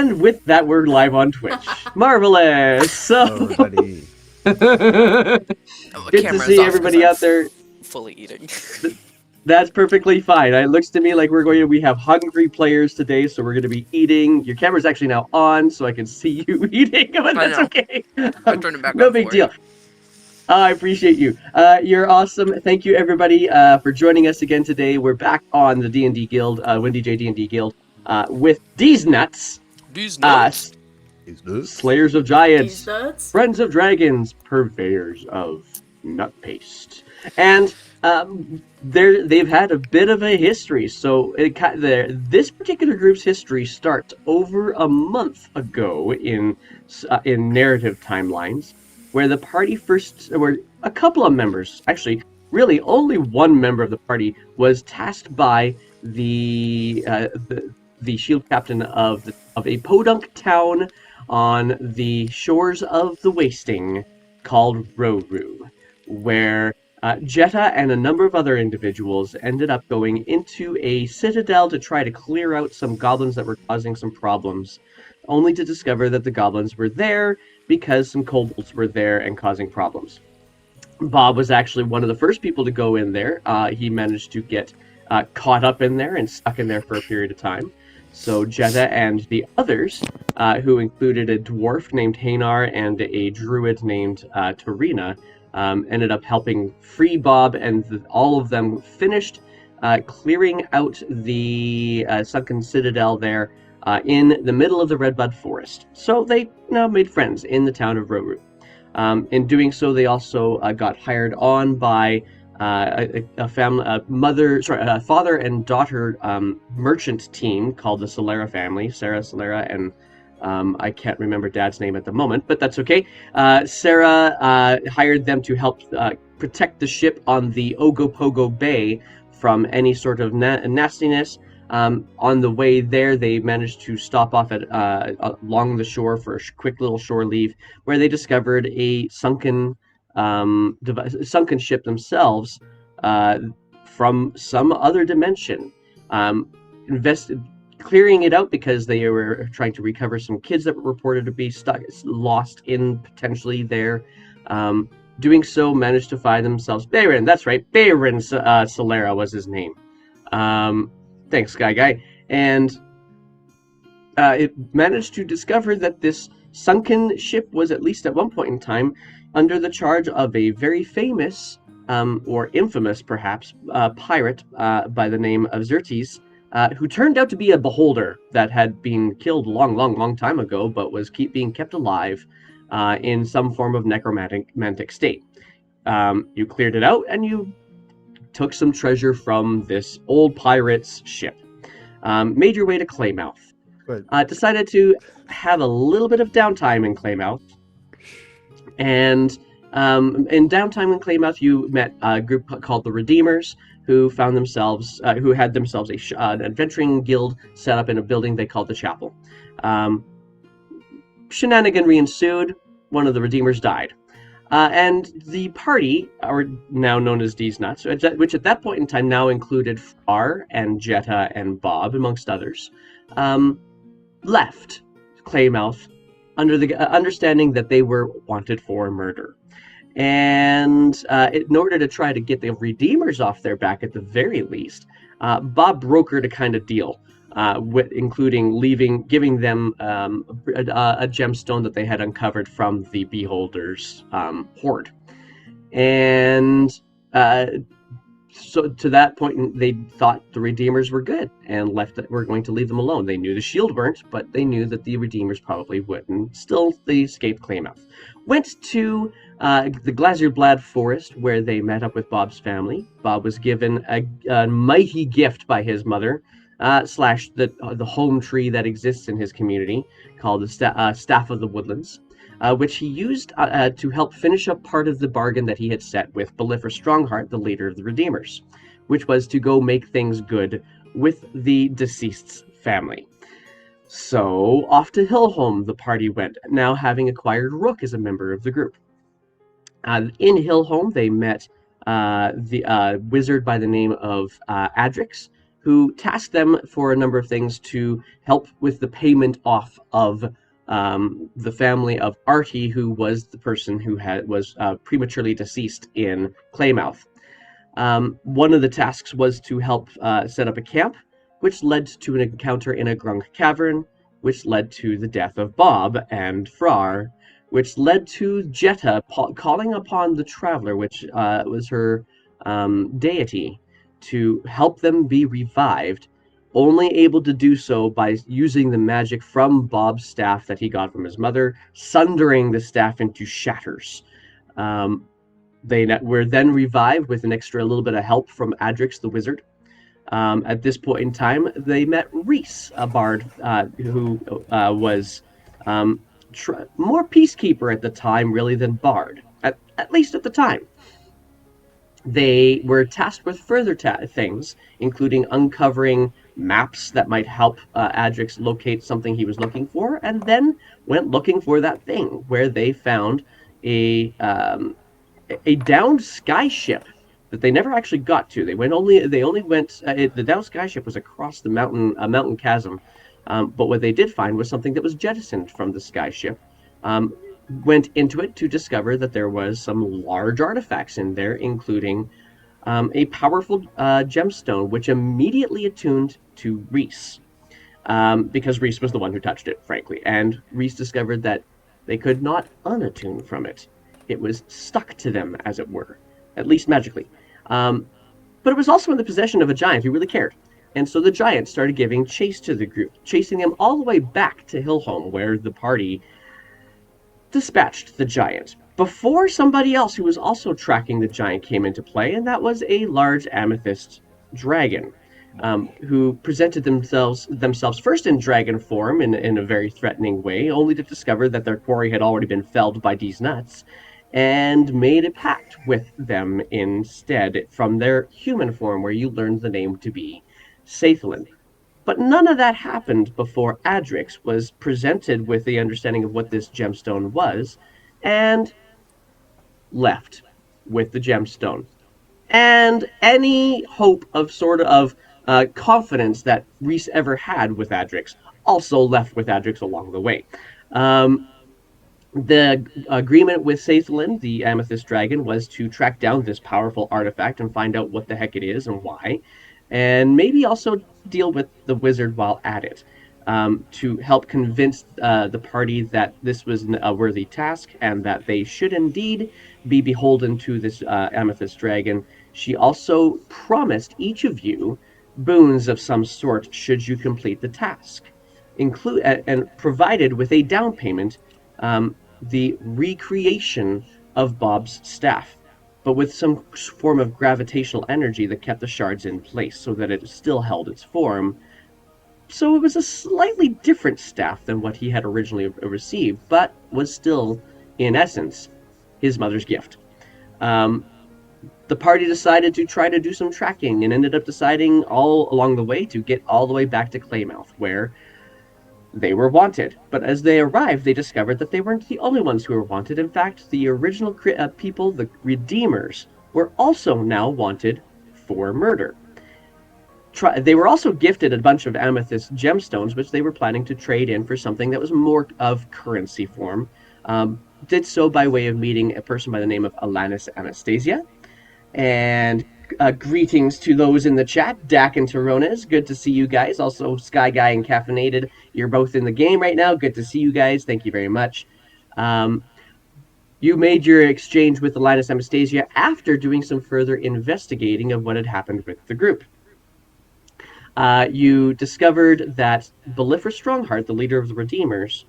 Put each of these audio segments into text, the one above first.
And with that, we're live on Twitch. Marvelous! So, Hello, everybody. Oh, the good to camera's see off because everybody I'm out there. fully eating. That's perfectly fine. It looks to me like we have hungry players today, so we're going to be eating. Your camera's actually now on, so I can see you eating, but I that's know. okay. I turned it back No on big for you. deal. I appreciate you. You're awesome. Thank you, everybody, for joining us again today. We're back on the D&D Guild, Windy J D&D Guild, with These Nuts, These nuts. It's nuts. Slayers of These Giants, nuts. Friends of Dragons, Purveyors of Nut Paste. And they've had a bit of a history. So this particular group's history starts over a month ago in narrative timelines, where the party where a couple of members, actually, really only one member of the party, was tasked by the shield captain of a podunk town on the shores of the wasting called Roru, where Jetta and a number of other individuals ended up going into a citadel to try to clear out some goblins that were causing some problems, only to discover that the goblins were there because some kobolds were there and causing problems. Bob was actually one of the first people to go in there. He managed to get caught up in there and stuck in there for a period of time. So Jetta and the others, who included a dwarf named Hanar and a druid named Tarina, ended up helping free Bob, and all of them finished clearing out the sunken citadel there in the middle of the Redbud Forest. So they now made friends in the town of Roru. In doing so, they also got hired on by a father and daughter merchant team called the Solera family, Sarah, Solera, and I can't remember Dad's name at the moment, but that's okay. Sarah hired them to help protect the ship on the Ogopogo Bay from any sort of nastiness. On the way there, they managed to stop off at along the shore for a quick little shore leave, where they discovered a sunken ship themselves from some other dimension. Clearing it out because they were trying to recover some kids that were reported to be lost in potentially there. Doing so, managed to find themselves Bayron. That's right, Bayron Solera was his name. Thanks, Guy. And it managed to discover that this sunken ship was, at least at one point in time, under the charge of a very famous, or infamous perhaps, pirate by the name of Xerxes, who turned out to be a beholder that had been killed long time ago, but was being kept alive in some form of necromantic state. You cleared it out, and you took some treasure from this old pirate's ship. Made your way to Claymouth. Decided to have a little bit of downtime in Claymouth. And in downtime in Claymouth, you met a group called the Redeemers, who had themselves an adventuring guild set up in a building they called the Chapel. Shenaniganry ensued. One of the Redeemers died. And the party, or now known as These Nuts, which at that point in time now included Far and Jetta and Bob, amongst others, left Claymouth under the understanding that they were wanted for murder. And in order to try to get the Redeemers off their back at the very least, Bob brokered a kind of deal, including giving them a gemstone that they had uncovered from the Beholder's hoard. And so to that point, they thought the Redeemers were good and were going to leave them alone. They knew the shield weren't, but they knew that the Redeemers probably wouldn't. Still, they escaped Claymouth. Went to the Glazierblad Forest, where they met up with Bob's family. Bob was given a mighty gift by his mother, slash the home tree that exists in his community, called the Staff of the Woodlands, which he used to help finish up part of the bargain that he had set with Balifra Strongheart, the leader of the Redeemers, which was to go make things good with the deceased's family. So off to Hillholm the party went, now having acquired Rook as a member of the group. In Hillholm, they met the wizard by the name of Adrix, who tasked them for a number of things to help with the payment off of the family of Artie, who was the person who was prematurely deceased in Claymouth. One of the tasks was to help set up a camp, which led to an encounter in a Grunk cavern, which led to the death of Bob and Frar, which led to Jetta calling upon the Traveler, which was her deity, to help them be revived, only able to do so by using the magic from Bob's staff that he got from his mother, sundering the staff into shatters. Um, they were then revived with an extra little bit of help from Adrix the wizard. At this point in time, they met Reese, a bard who was more peacekeeper at the time, really, than bard, at least at the time. They were tasked with further things, including uncovering maps that might help Adrix locate something he was looking for, and then went looking for that thing, where they found a a downed skyship that they never actually got to. They only went. The downed skyship was across the mountain, a mountain chasm. But what they did find was something that was jettisoned from the skyship. Went into it to discover that there was some large artifacts in there, including a powerful gemstone, which immediately attuned to Reese, because Reese was the one who touched it, frankly. And Reese discovered that they could not unattune from it. It was stuck to them, as it were, at least magically. But it was also in the possession of a giant who really cared. And so the giant started giving chase to the group, chasing them all the way back to Hillholm, where the party dispatched the giant before somebody else who was also tracking the giant came into play, and that was a large amethyst dragon, who presented themselves first in dragon form in a very threatening way, only to discover that their quarry had already been felled by these nuts, and made a pact with them instead from their human form, where you learned the name to be Sathelin. But none of that happened before Adrix was presented with the understanding of what this gemstone was, and left with the gemstone. And any hope of confidence that Reese ever had with Adrix also left with Adrix along the way. The agreement with Sathelin, the Amethyst Dragon, was to track down this powerful artifact and find out what the heck it is and why, and maybe also deal with the wizard while at it, to help convince the party that this was a worthy task and that they should indeed be beholden to this Amethyst Dragon. She also promised each of you boons of some sort should you complete the task, and provided with a down payment the recreation of Bob's staff, but with some form of gravitational energy that kept the shards in place so that it still held its form. So it was a slightly different staff than what he had originally received, but was still, in essence, his mother's gift. The party decided to try to do some tracking and ended up deciding all along the way to get all the way back to Claymouth, where they were wanted. But as they arrived, they discovered that they weren't the only ones who were wanted. In fact, the original people, the Redeemers, were also now wanted for murder. They were also gifted a bunch of amethyst gemstones, which they were planning to trade in for something that was more of currency form. Did so by way of meeting a person by the name of Alanis Anastasia. And greetings to those in the chat, Dak and Tarones. Good to see you guys. Also, Sky Guy and Caffeinated. You're both in the game right now. Good to see you guys. Thank you very much. You made your exchange with Alanis Anastasia after doing some further investigating of what had happened with the group. You discovered that Balifra Strongheart, the leader of the Redeemers,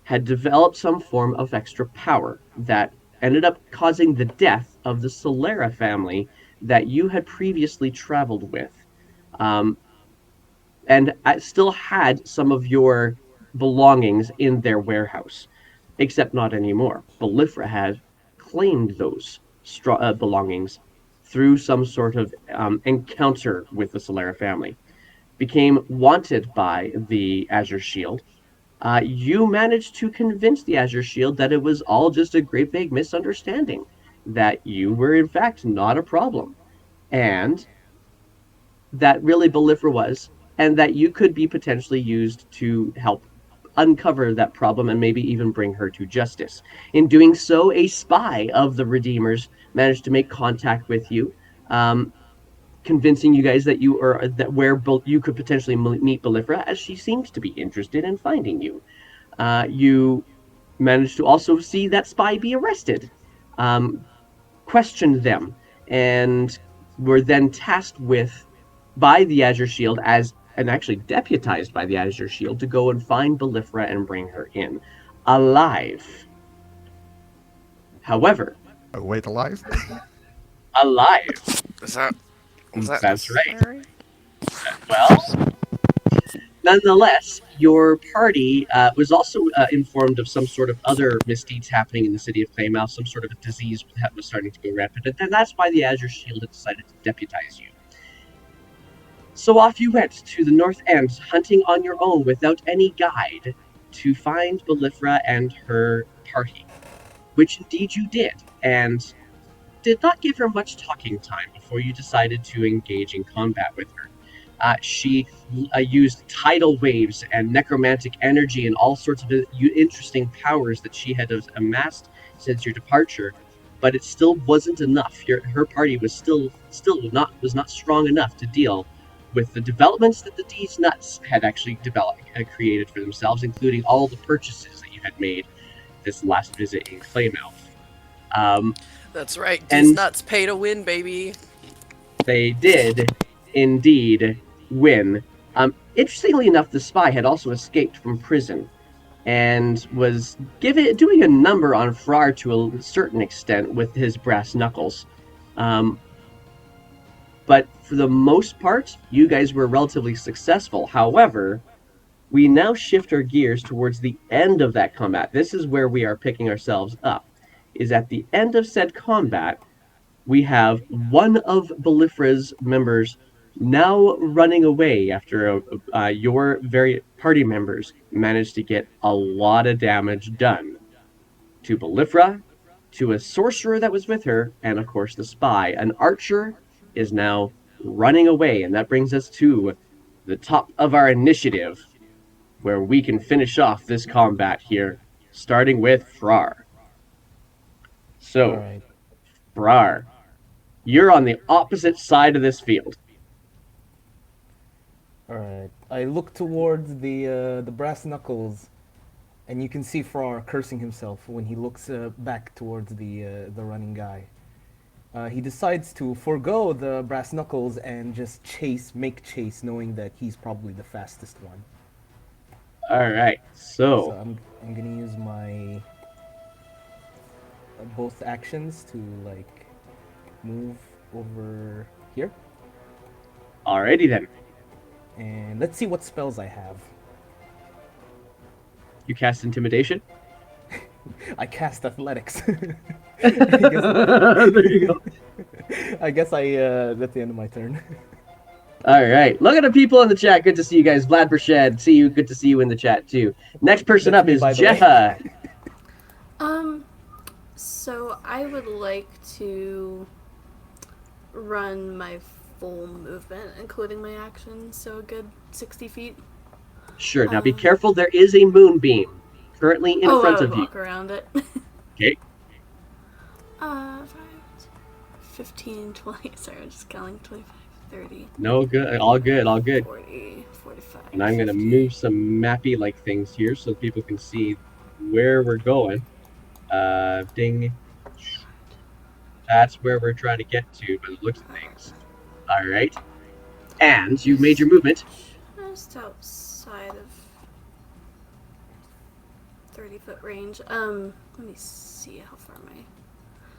had developed some form of extra power that ended up causing the death of the Solera family that you had previously traveled with. And I still had some of your belongings in their warehouse, except not anymore. Balifra had claimed those belongings through some sort of encounter with the Solera family. Became wanted by the Azure Shield. You managed to convince the Azure Shield that it was all just a great big misunderstanding, that you were in fact not a problem. And that really Balifra was, and that you could be potentially used to help uncover that problem and maybe even bring her to justice. In doing so, a spy of the Redeemers managed to make contact with you, um, convincing you guys that you are that where you could potentially meet Balifra, as she seems to be interested in finding you. You managed to also see that spy be arrested, um, questioned them, and were then tasked with by the Azure Shield as and actually deputized by the Azure Shield to go and find Balifra and bring her in alive. However, Wait, alive? alive. Is that was that That's right. necessary? Well, nonetheless, your party was also informed of some sort of other misdeeds happening in the city of Claymouth, some sort of a disease that was starting to go rampant, and that's why the Azure Shield had decided to deputize you. So off you went to the North End, hunting on your own without any guide, to find Balifra and her party, which indeed you did, and did not give her much talking time before you decided to engage in combat with her. She used tidal waves and necromantic energy and all sorts of interesting powers that she had amassed since your departure, but it still wasn't enough. Her party was still not strong enough to deal with the developments that the D's Nuts had actually created for themselves, including all the purchases that you had made this last visit in Claymouth. That's right. And These nuts pay to win, baby. they did indeed win. Interestingly enough, the spy had also escaped from prison and was doing a number on Frar to a certain extent with his brass knuckles. But for the most part, you guys were relatively successful. However, we now shift our gears towards the end of that combat. This is where we are picking ourselves up. Is at the end of said combat, we have one of Balifra's members now running away after your very party members managed to get a lot of damage done to Balifra, to a sorcerer that was with her, and of course the spy. An archer is now running away, and that brings us to the top of our initiative, where we can finish off this combat here, starting with Frar. So, All right. Frar, you're on the opposite side of this field. All right. I look towards the brass knuckles, and you can see Frar cursing himself when he looks back towards the running guy. He decides to forego the brass knuckles and just make chase, knowing that he's probably the fastest one. All right, So so I'm gonna use my both actions to like move over here, alrighty then. and let's see what spells I have. You cast Intimidation. I cast athletics. There you go. I guess that's the end of my turn. All right, look at the people in the chat. Good to see you guys. Vlad Brashad, see you. Good to see you in the chat too. Next person That's up me, is by the way. Jetta. So I would like to run my full movement, including my action, so a good 60 feet. Sure. Now be careful. There is a moonbeam currently in front I would of you. walk around it. Okay. 5, 15, 20. Sorry, I'm just counting. 25, 30. No good. All good. All good. 40, 45. And I'm gonna 50. move some mappy like things here so people can see where we're going. Ding. That's where we're trying to get to by the looks of things. All right. And you've made your movement. Just outside of 30-foot range. Let me see how far my...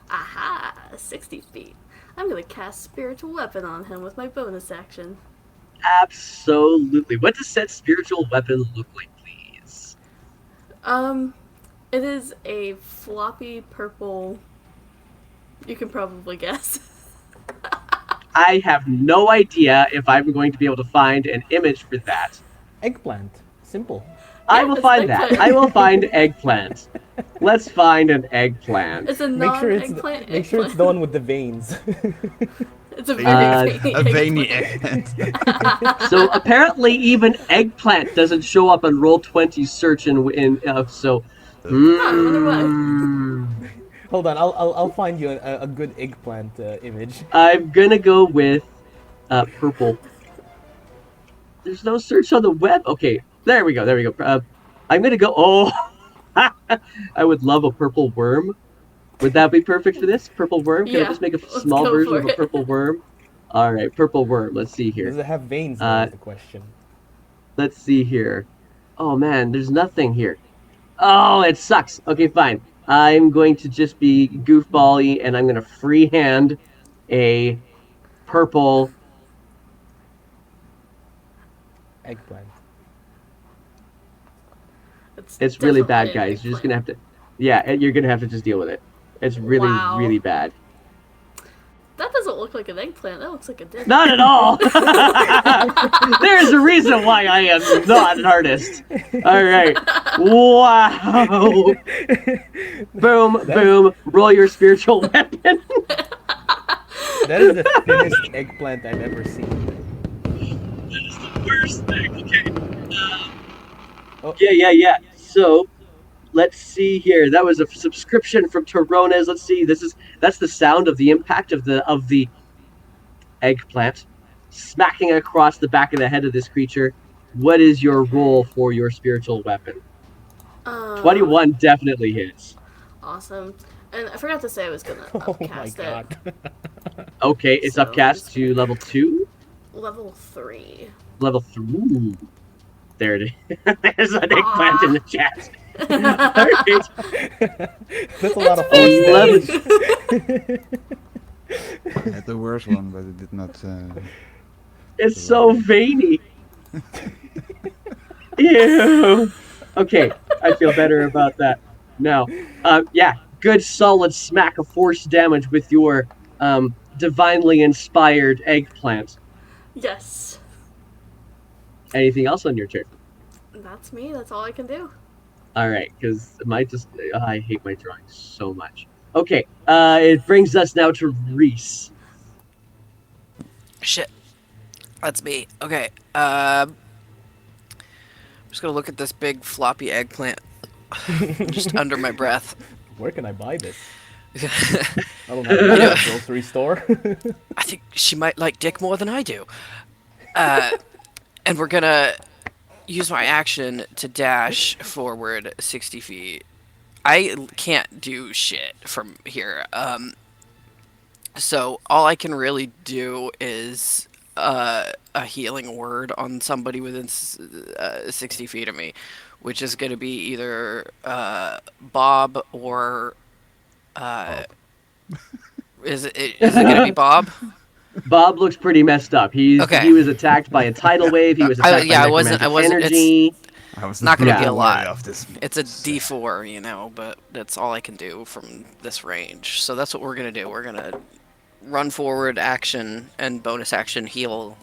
Aha! 60 feet. I'm gonna cast Spiritual Weapon on him with my bonus action. Absolutely. What does said spiritual weapon look like, please? It is a floppy purple... You can probably guess. I have no idea if I'm going to be able to find an image for that. Eggplant. Simple. I Yeah, will it's find that. eggplant. I will find eggplant. Let's find an eggplant. It's a Make sure it's non-eggplant make sure it's the one with the veins. It's a very A veiny veiny eggplant. eggplant. So apparently, even eggplant doesn't show up on Roll20 search so. I wonder why. Hold on, I'll find you a good eggplant image. I'm gonna go with purple. There's no search on the web. Okay, there we go. There we go. I'm gonna go. Oh, I would love a purple worm. Would that be perfect for this? Purple worm? Can I Yeah, just make a let's small go version for of a it. purple worm? All right, purple worm. Let's see here. Does it have veins? Though, Uh, is the question. let's see here. Oh man, there's nothing here. Oh, it sucks. Okay, fine. I'm going to just be goofball-y, and I'm going to freehand a purple. Eggplant. It's really bad, definitely an guys. You're just eggplant. gonna have to. Yeah, you're gonna have to just deal with it. It's really, Wow. really bad. That doesn't look like an eggplant. That looks like a dick. Not at all. There's a reason why I am not an artist. All right. Wow. Boom, boom. Roll your spiritual weapon. That is the thinnest eggplant I've ever seen. That is the worst thing. Okay. Oh. Yeah. So, let's see here. That was a subscription from Torones. Let's see. That's the sound of the impact of the eggplant smacking across the back of the head of this creature. What is your roll for your spiritual weapon? 21 definitely hits. Awesome. And I forgot to say I was gonna Oh my upcast god. it. Okay, it's So, upcast to level 2. Level 3. Level 3. There it is. There's an eggplant in the chat. Alright. That's a lot of It's false veiny! I had the worst one, but it did not. It's so veiny. Ew. Okay, I feel better about that. Now, yeah, good solid smack of force damage with your divinely inspired eggplant. Yes. Anything else on your turn? That's me. That's all I can do. All right, because I hate my drawings so much. Okay, it brings us now to Reese. Shit. That's me. Okay. I'm just gonna look at this big floppy eggplant just under my breath. Where can I buy this? I don't have it at a grocery store. I think she might like dick more than I do. And we're gonna use my action to dash forward 60 feet. I can't do shit from here. So all I can really do is a healing word on somebody within 60 feet of me, which is going to be either Bob or is it going to be Bob? Bob looks pretty messed up. He was attacked by a tidal wave. He was attacked by necromantic energy. I was Not going to be a aware lot. of this. It's a D4, you know, but that's all I can do from this range. So that's what we're going to do. We're going to run forward, action, and bonus action heal.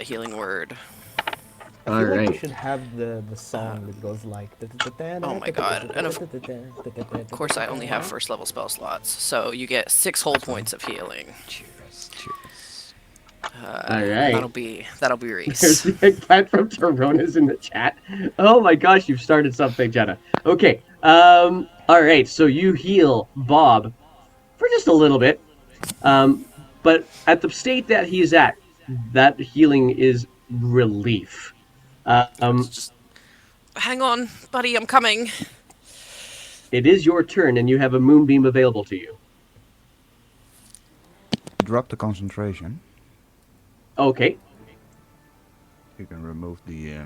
Healing word. I feel like we should have the song that goes like. Oh my god! And of course, I only have first level spell slots, so you get 6 whole points of healing. Cheers. All right. That'll be Reese. There's the eggplant from Toronas in the chat. Oh my gosh, you've started something, Jenna. Okay. All right. So you heal Bob for just a little bit, but at the state that he's at, that healing is relief. Just hang on, buddy. I'm coming. It is your turn, and you have a moonbeam available to you. Drop the concentration. Okay. You can remove the.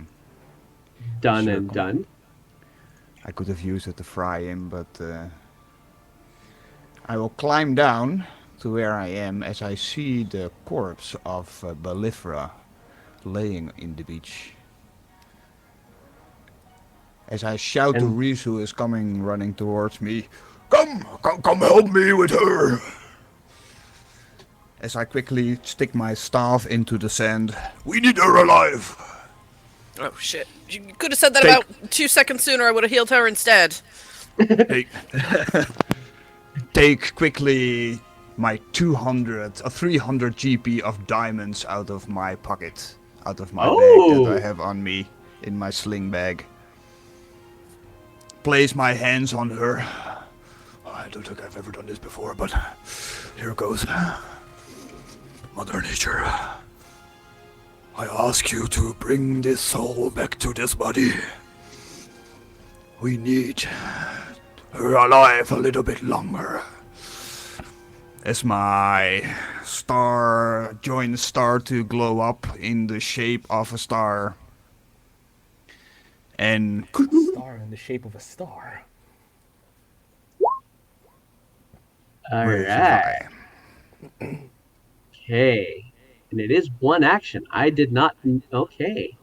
Done and circle. done. I could have used it to fry him, but I will climb down to where I am as I see the corpse of Balifra laying in the beach. As I shout to Reese, who is coming running towards me, come help me with her! As I quickly stick my staff into the sand, we need her alive! Oh shit! You could have said that about 2 seconds sooner. I would have healed her instead. Take quickly my 200 or 300 GP of diamonds out of my pocket, out of my bag that I Oh, have on me in my sling bag. Place my hands on her. I don't think I've ever done this before, but here goes. Mother Nature, I ask you to bring this soul back to this body. We need her alive a little bit longer. As my star joins start to glow up in the shape of a star. And Star in the shape of a star. all ready to right. fly. Okay. And it is one action. I did not. Okay.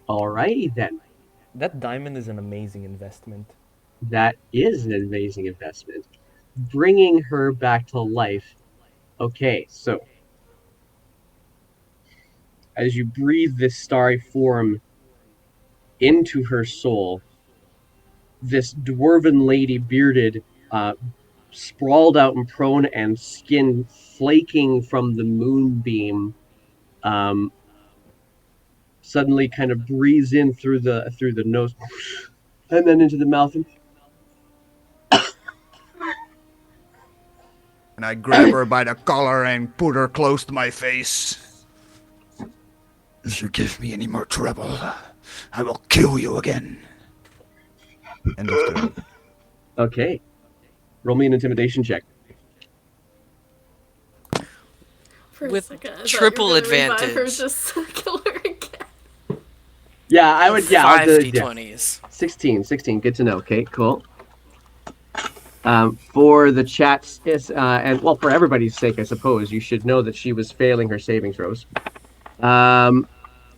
Alrighty then. That diamond is an amazing investment. That is an amazing investment. Bringing her back to life. Okay, so as you breathe this starry form into her soul, this dwarven lady, bearded, sprawled out and prone, and skin flaking from the moonbeam, um, suddenly kind of breathes in through the nose, and then into the mouth. And I grab her by the collar and put her close to my face. If you give me any more trouble, I will kill you again. End of turn. Okay, roll me an intimidation check. For a With second, I thought triple you were gonna revive her advantage. just to kill her again. Yeah, I would. Yeah, I'll Five do. Yeah, d20s. 16. Good to know. Okay, cool. For the chat's and well, for everybody's sake, I suppose you should know that she was failing her saving throws.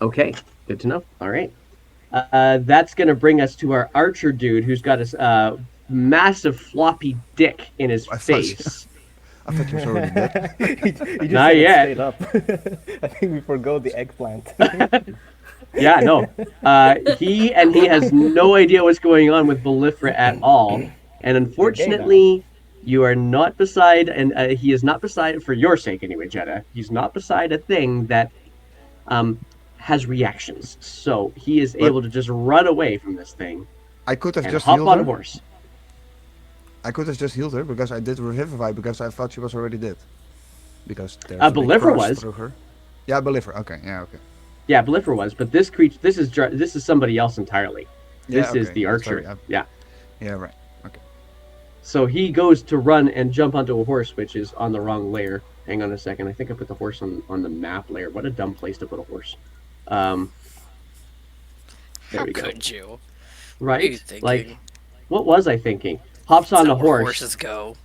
Okay, good to know. All right, that's gonna bring us to our archer dude, who's got a massive floppy dick in his I thought- face. I thought you was already dead. You just Not said it yet. straight up. I think we forgo the eggplant. Yeah, no. He has no idea what's going on with Balifra at all, and unfortunately, you are not beside, and he is not beside, for your sake anyway, Jeddah. He's not beside a thing that has reactions, so he is But- able to just run away from this thing I could have and just hop healed on her. a horse. I could have just healed her because I did revivify because I thought she was already dead. Because there's a big Balifra cross was. through her. Yeah, Balifra. Okay, yeah, okay. Yeah, Balifra was, but this creature, this is somebody else entirely. Yeah, This is okay. the That's archer. right, Yeah. Yeah, right. Okay. So he goes to run and jump onto a horse, which is on the wrong layer. Hang on a second. I think I put the horse on the map layer. What a dumb place to put a horse. There How we go. could you? Right? What are you thinking? Like, what was I thinking? Hops Is on that the where horse horses go?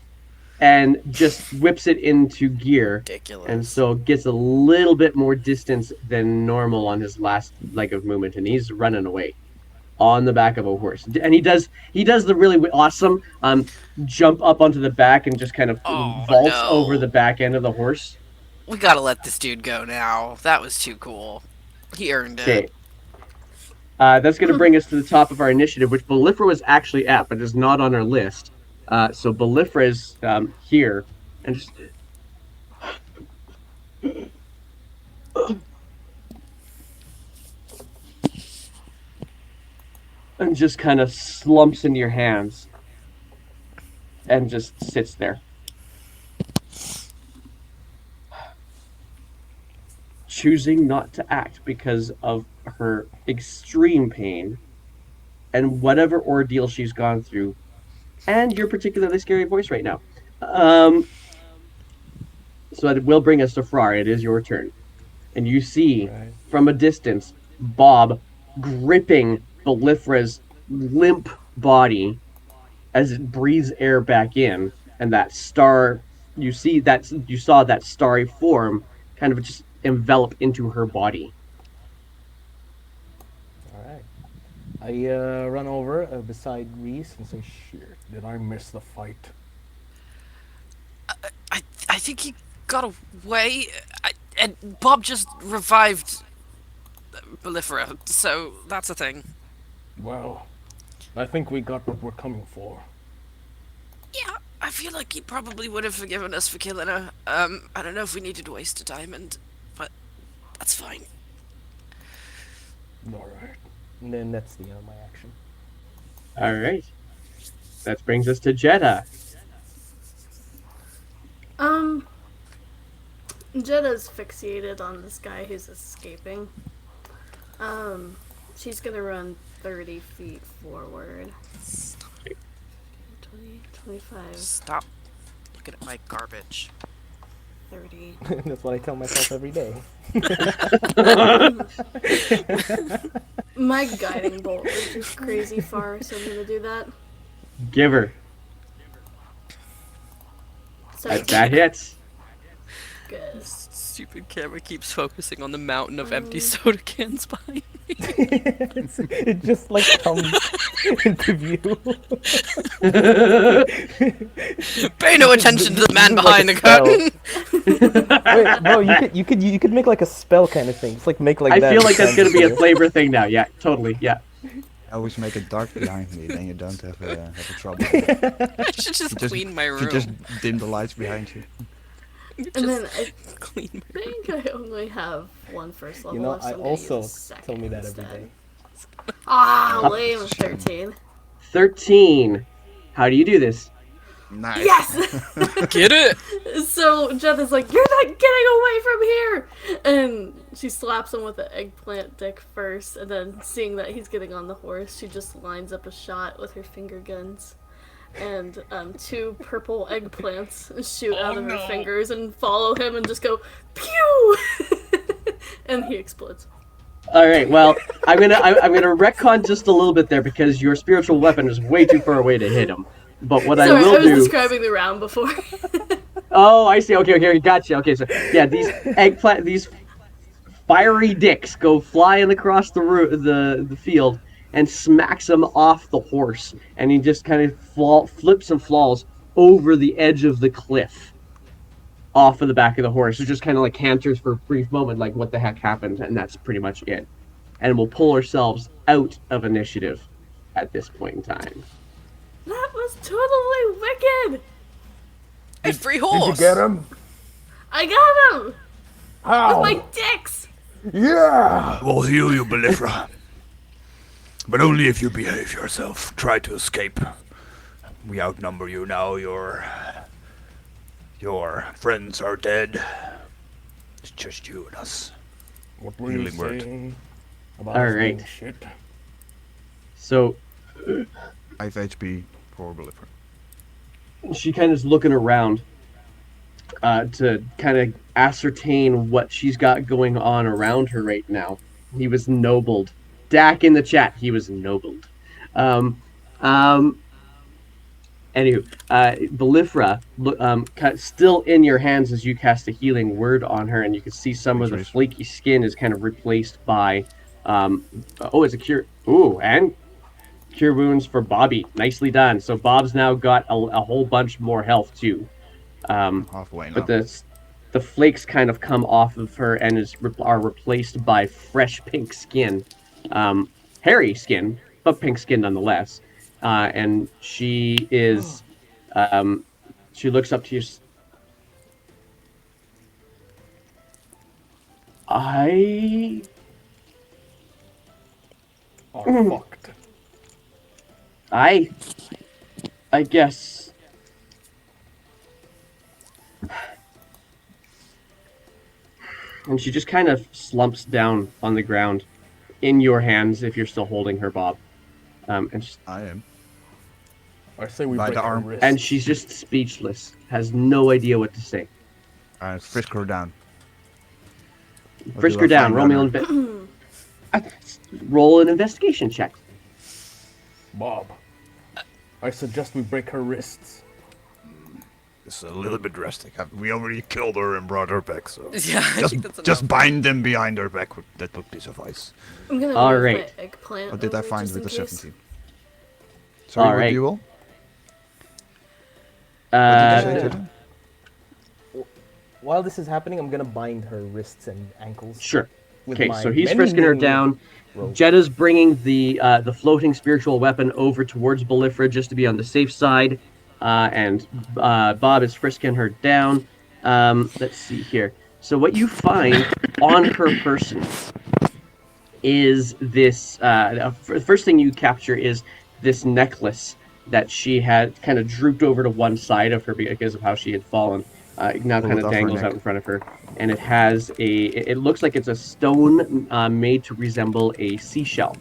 and just whips it into gear. Ridiculous. And so gets a little bit more distance than normal on his last leg of movement, and he's running away on the back of a horse. And he does the really awesome jump up onto the back and just kind of Oh, vaults no. over the back end of the horse. We gotta let this dude go now. That was too cool. He earned it. Okay. That's going to bring us to the top of our initiative, which Balifra was actually at, but is not on our list. So Balifra is here, and just kind of slumps into your hands, and just sits there. Choosing not to act because of her extreme pain and whatever ordeal she's gone through, and your particularly scary voice right now. So it will bring us to Frar. It is your turn. And you see Right. from a distance Bob gripping Balifra's limp body as it breathes air back in, and that star you saw that starry form kind of just envelop into her body. Alright. I run over beside Reese and say, "Shit, did I miss the fight?" I think he got away, and Bob just revived Balifra, so that's a thing. Well, I think we got what we're coming for. Yeah, I feel like he probably would have forgiven us for killing her. I don't know if we needed to waste a diamond, but that's fine. Alright. And then that's the end of my action. All right. That brings us to Jetta. Jetta's fixated on this guy who's escaping. She's gonna run 30 feet forward. 20, 25, Stop looking at my garbage. 30. That's what I tell myself every day. My guiding bolt is just crazy far, so I'm gonna do that. Give her. That hits. Good. Stupid camera keeps focusing on the mountain of empty soda cans behind me. It just like comes into view. Pay no attention to the man Like behind a the spell. curtain. Wait, no, you could make like a spell kind of thing. It's like make like I that. feel like that's sound gonna be a here. flavor thing now. Yeah, totally. Yeah. I always make it dark behind me, then you don't have a trouble. I should just Just- clean my If you room. just dim the lights behind you. And then I Clean my room. think I only have one first level. You know, left, so I I'm gonna use also a second tell me that every instead. day. Ah, lame. 13. 13. How do you do this? Nice. Yes! Get it? So Jeff is like, "You're not getting away from here!" And she slaps him with the eggplant dick first, and then seeing that he's getting on the horse, she just lines up a shot with her finger guns. And 2 purple eggplants shoot out of her fingers and follow him and just go pew, and he explodes. All right. Well, I'm gonna retcon just a little bit there because your spiritual weapon is way too far away to hit him. But what Sorry, I will I was do. describing the round before. Oh, I see. Okay, gotcha. Okay, so yeah, these fiery dicks go flying across the field and smacks him off the horse, and he just kind of flips and falls over the edge of the cliff, off of the back of the horse. It just kind of like canters for a brief moment, like what the heck happened, and that's pretty much it. And we'll pull ourselves out of initiative at this point in time. That was totally wicked. A free horse. him? I got him How? with my dicks. Yeah! We'll heal you, Balifra. But only if you behave yourself. Try to escape. We outnumber you now. Your friends are dead. It's just you and us. What were you Healing word. saying about All us being right. shit? So 5 HP for Balifra. she kind of is looking around to kind of ascertain what she's got going on around her right now. He was nobled. Dak in the chat, he was nobled. Anywho, Balifra, still in your hands as you cast a healing word on her, and you can see some of the Nice. flaky skin is kind of replaced by, it's a cure. Ooh, and cure wounds for Bobby. Nicely done. So Bob's now got a whole bunch more health too. Halfway now. But the flakes kind of come off of her and are replaced by fresh pink skin, hairy skin, but pink skin nonetheless. And she is, she looks up to you. I Are fucked. I guess. And she just kind of slumps down on the ground in your hands if you're still holding her, Bob. I am. I say we By break the her arm. wrists. And she's just speechless, has no idea what to say. Frisk her down. Frisk do her I down. find Roll me on roll an investigation check. Bob, I suggest we break her wrists. It's a little bit drastic. We already killed her and brought her back, so Yeah, I think that's just enough. bind them behind her back. That would be suffice. I'm gonna All move right. my eggplant. What did I over find just with the in case. 17? Sorry, All what right. do you roll? What did you say, Uh, Jetta? While this is happening, I'm gonna bind her wrists and ankles. sure. with Okay, my so he's frisking her mending down. rope. Jetta's bringing the floating spiritual weapon over towards Balifra just to be on the safe side, and Bob is frisking her down. Let's see here. So what you find on her person is this. The first thing you capture is this necklace that she had kind of drooped over to one side of her because of how she had fallen. Now Pull kind it of off her dangles out neck. in front of her, and it has a. It looks like it's a stone made to resemble a seashell.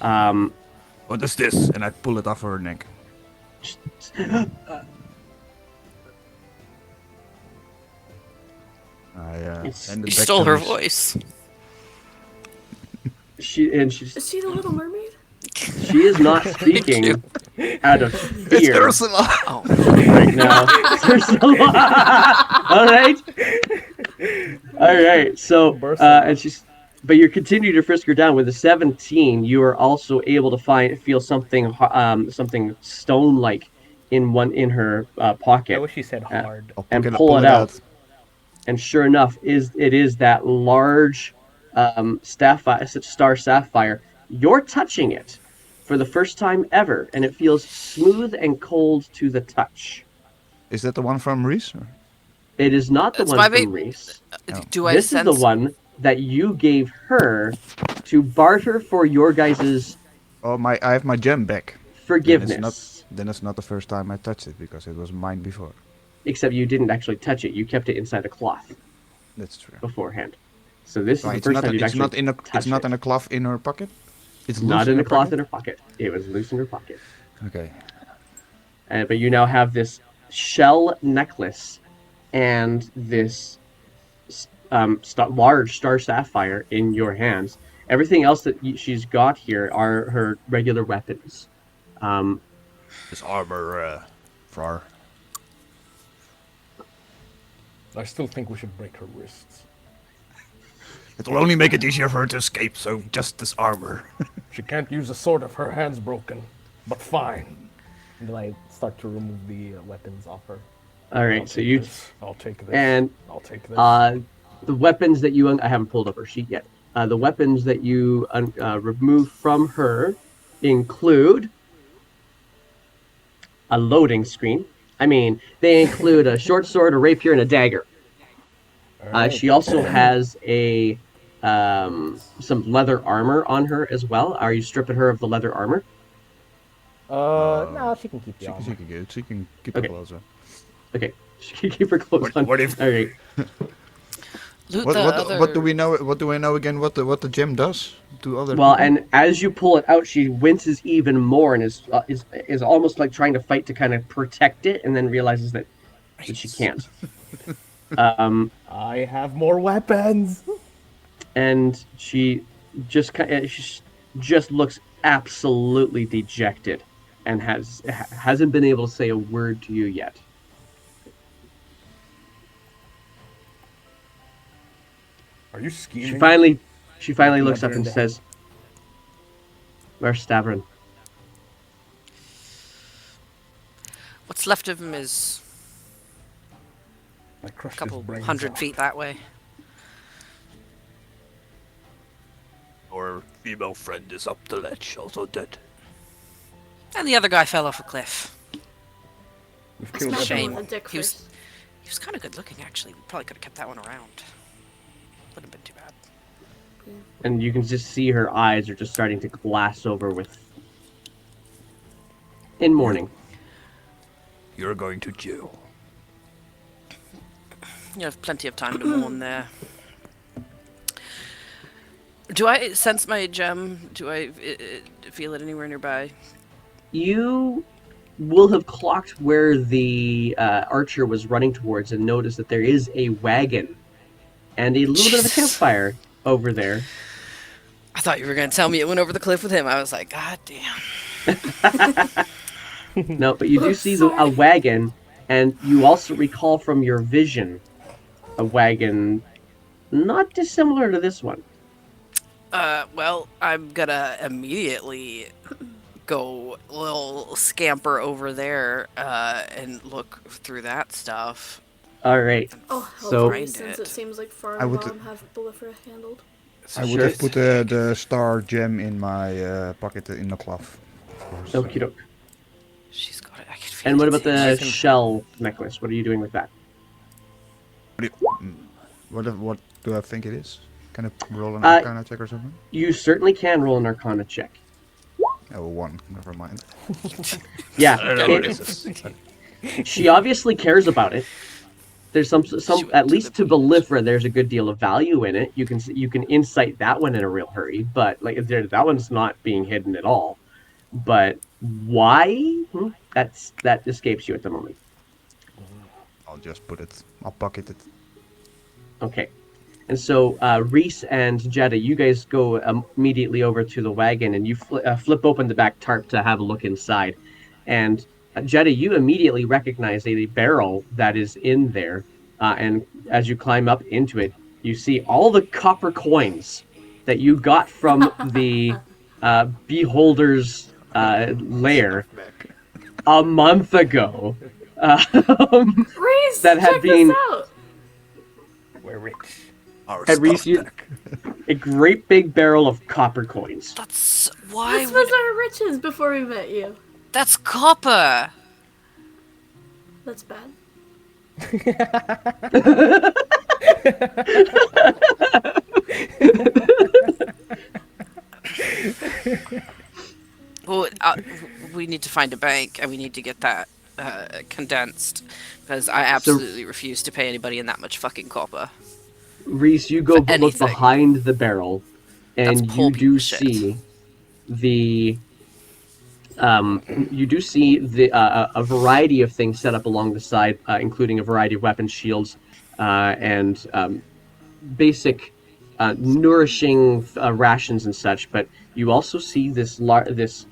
Um, What is this? And I pull it off her neck. I It's- hand You it back stole to her Reese. voice. she's Is she the Little Mermaid? she is not speaking out of It's fear Ursula! Oh, right now. All right. All right. So, Bursula. and she's, but you continue to frisk her down with a 17. You are also able to feel something, something stone-like in her I pocket, wish you said uh, hard. I'll and pull it out. And sure enough, it is that large star sapphire. You're touching it for the first time ever, and it feels smooth and cold to the touch. Is that the one from Reese? Or? It is not the it's one my from baby. Reese. No. Do I This is the sense? one that you gave her to barter for your guys' Oh, I have my gem back. forgiveness. Then it's not the first time I touched it because it was mine before. Except you didn't actually touch it. You kept it inside a cloth That's true. beforehand. So this is Right, the it's first not. time you've It's actually not in a. It's touched not it. in a cloth in her pocket. It's Not loose in her a cloth pocket? in her pocket. It was loose in her pocket. Okay. But you now have this shell necklace and this large star sapphire in your hands. Everything else that she's got here are her regular weapons. Um, This armor, Frar. I still think we should break her wrists. It will only make it easier for her to escape. So just this armor. She can't use a sword if her hand's broken. But fine. And then I start to remove the weapons off her. all right, so you I'll take this. and I'll take this. the weapons that I haven't pulled up her sheet yet. The weapons that you remove from her include a loading screen. I mean, they include a short sword, a rapier, and a dagger. Alright. She also has some leather armor on her as well. Are you stripping her of the leather armor? No, she can keep the She armor. can get it. She can keep Okay. it closer. Okay, she can keep her clothes on. What if- All right. Loot What, the what, other. what do we know? What do we know again? What the gem does to other Well, people? and as you pull it out, she winces even more and is almost like trying to fight to kind of protect it, and then realizes that she can't. I have more weapons. And she just looks absolutely dejected, and hasn't been able to say a word to you yet. Are you scheming? She finally looks up Mother and in says, "Where's Stavron?" What's left of him is I a crushed couple his brains 100 out. feet that way. Our female friend is up the ledge, also dead. And the other guy fell off a cliff. We've It's killed a Smash him shame. in the dick He was- first. He was kind of good looking, actually. We probably could have kept that one around. Wouldn't have been too bad. And you can just see her eyes are just starting to glass over with in mourning. You're going to jail. You have plenty of time to mourn there. Do I sense my gem? Do I feel it anywhere nearby? You will have clocked where the archer was running towards and noticed that there is a wagon and a little bit of a Jesus. campfire over there. I thought you were going to tell me it went over the cliff with him. I was like, God damn. No, but you do see a Sorry. wagon, and you also recall from your vision a wagon not dissimilar to this one. Well, I'm gonna immediately go a little scamper over there and look through that stuff. All right. Oh, So- hopefully, Find since it. it seems like I would- Farnbomb have Balifra handled. I would Sure. have put the star gem in my pocket in the cloth. Of course. Okie doke. She's got it. I can feel And what it about too. the can- shell necklace? What are you doing with that? What do I think it is? Can I roll an Uh, arcana check or something? You certainly can roll an Arcana check. Oh, 1. Never mind. Yeah, I don't know what it- this is. she obviously cares about it. There's some She went at to least the to Balifra, there's a good deal of value in it. You can insight that one in a real hurry, but like that one's not being hidden at all. But why? That escapes you at the moment. I'll just put it. I'll pocket it. Okay. And so Reese and Jetta, you guys go immediately over to the wagon and you flip open the back tarp to have a look inside. And Jetta, you immediately recognize a barrel that is in there. And as you climb up into it, you see all the copper coins that you got from the Beholder's lair a month ago. Reese, That had check been- this out. We're rich. Our Had Reese stuff used back. a great big barrel of copper coins. That's why. This was our riches before we met you. That's copper. That's bad. Well, we need to find a bank and we need to get that condensed because I absolutely refuse to pay anybody in that much fucking copper. Reese, you go For look anything. behind the barrel, and That's you do pulpy shit. see the a variety of things set up along the side, including a variety of weapons, shields, and basic nourishing rations and such. But you also see this wireframe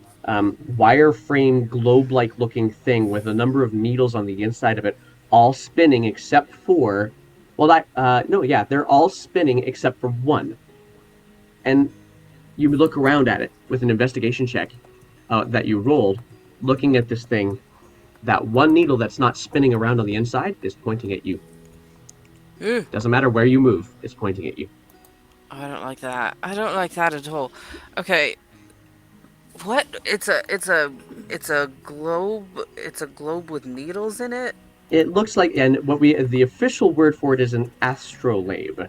globe-like looking thing with a number of needles on the inside of it, all spinning except for, they're all spinning except for one. And you look around at it with an investigation check that you rolled, looking at this thing. That one needle that's not spinning around on the inside is pointing at you. Doesn't matter where you move, it's pointing at you. I don't like that. I don't like that at all. Okay. What? It's a globe. It's a globe with needles in it. It looks like, and the official word for it is an astrolabe.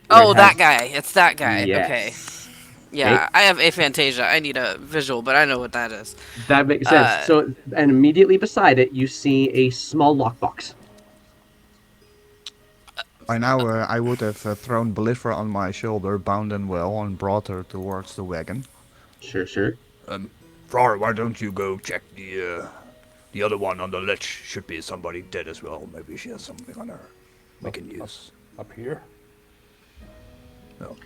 Oh, It that has- guy. It's that guy. Yes. Okay. Yeah, I have aphantasia. I need a visual, but I know what that is. That makes sense. So, and immediately beside it, you see a small lockbox. By now, I would have thrown Balifra on my shoulder, bound and well, and brought her towards the wagon. Sure, sure. Frar, why don't you go check the other one on the ledge? Should be somebody dead as well. Maybe she has something on her we can use. Up here. No.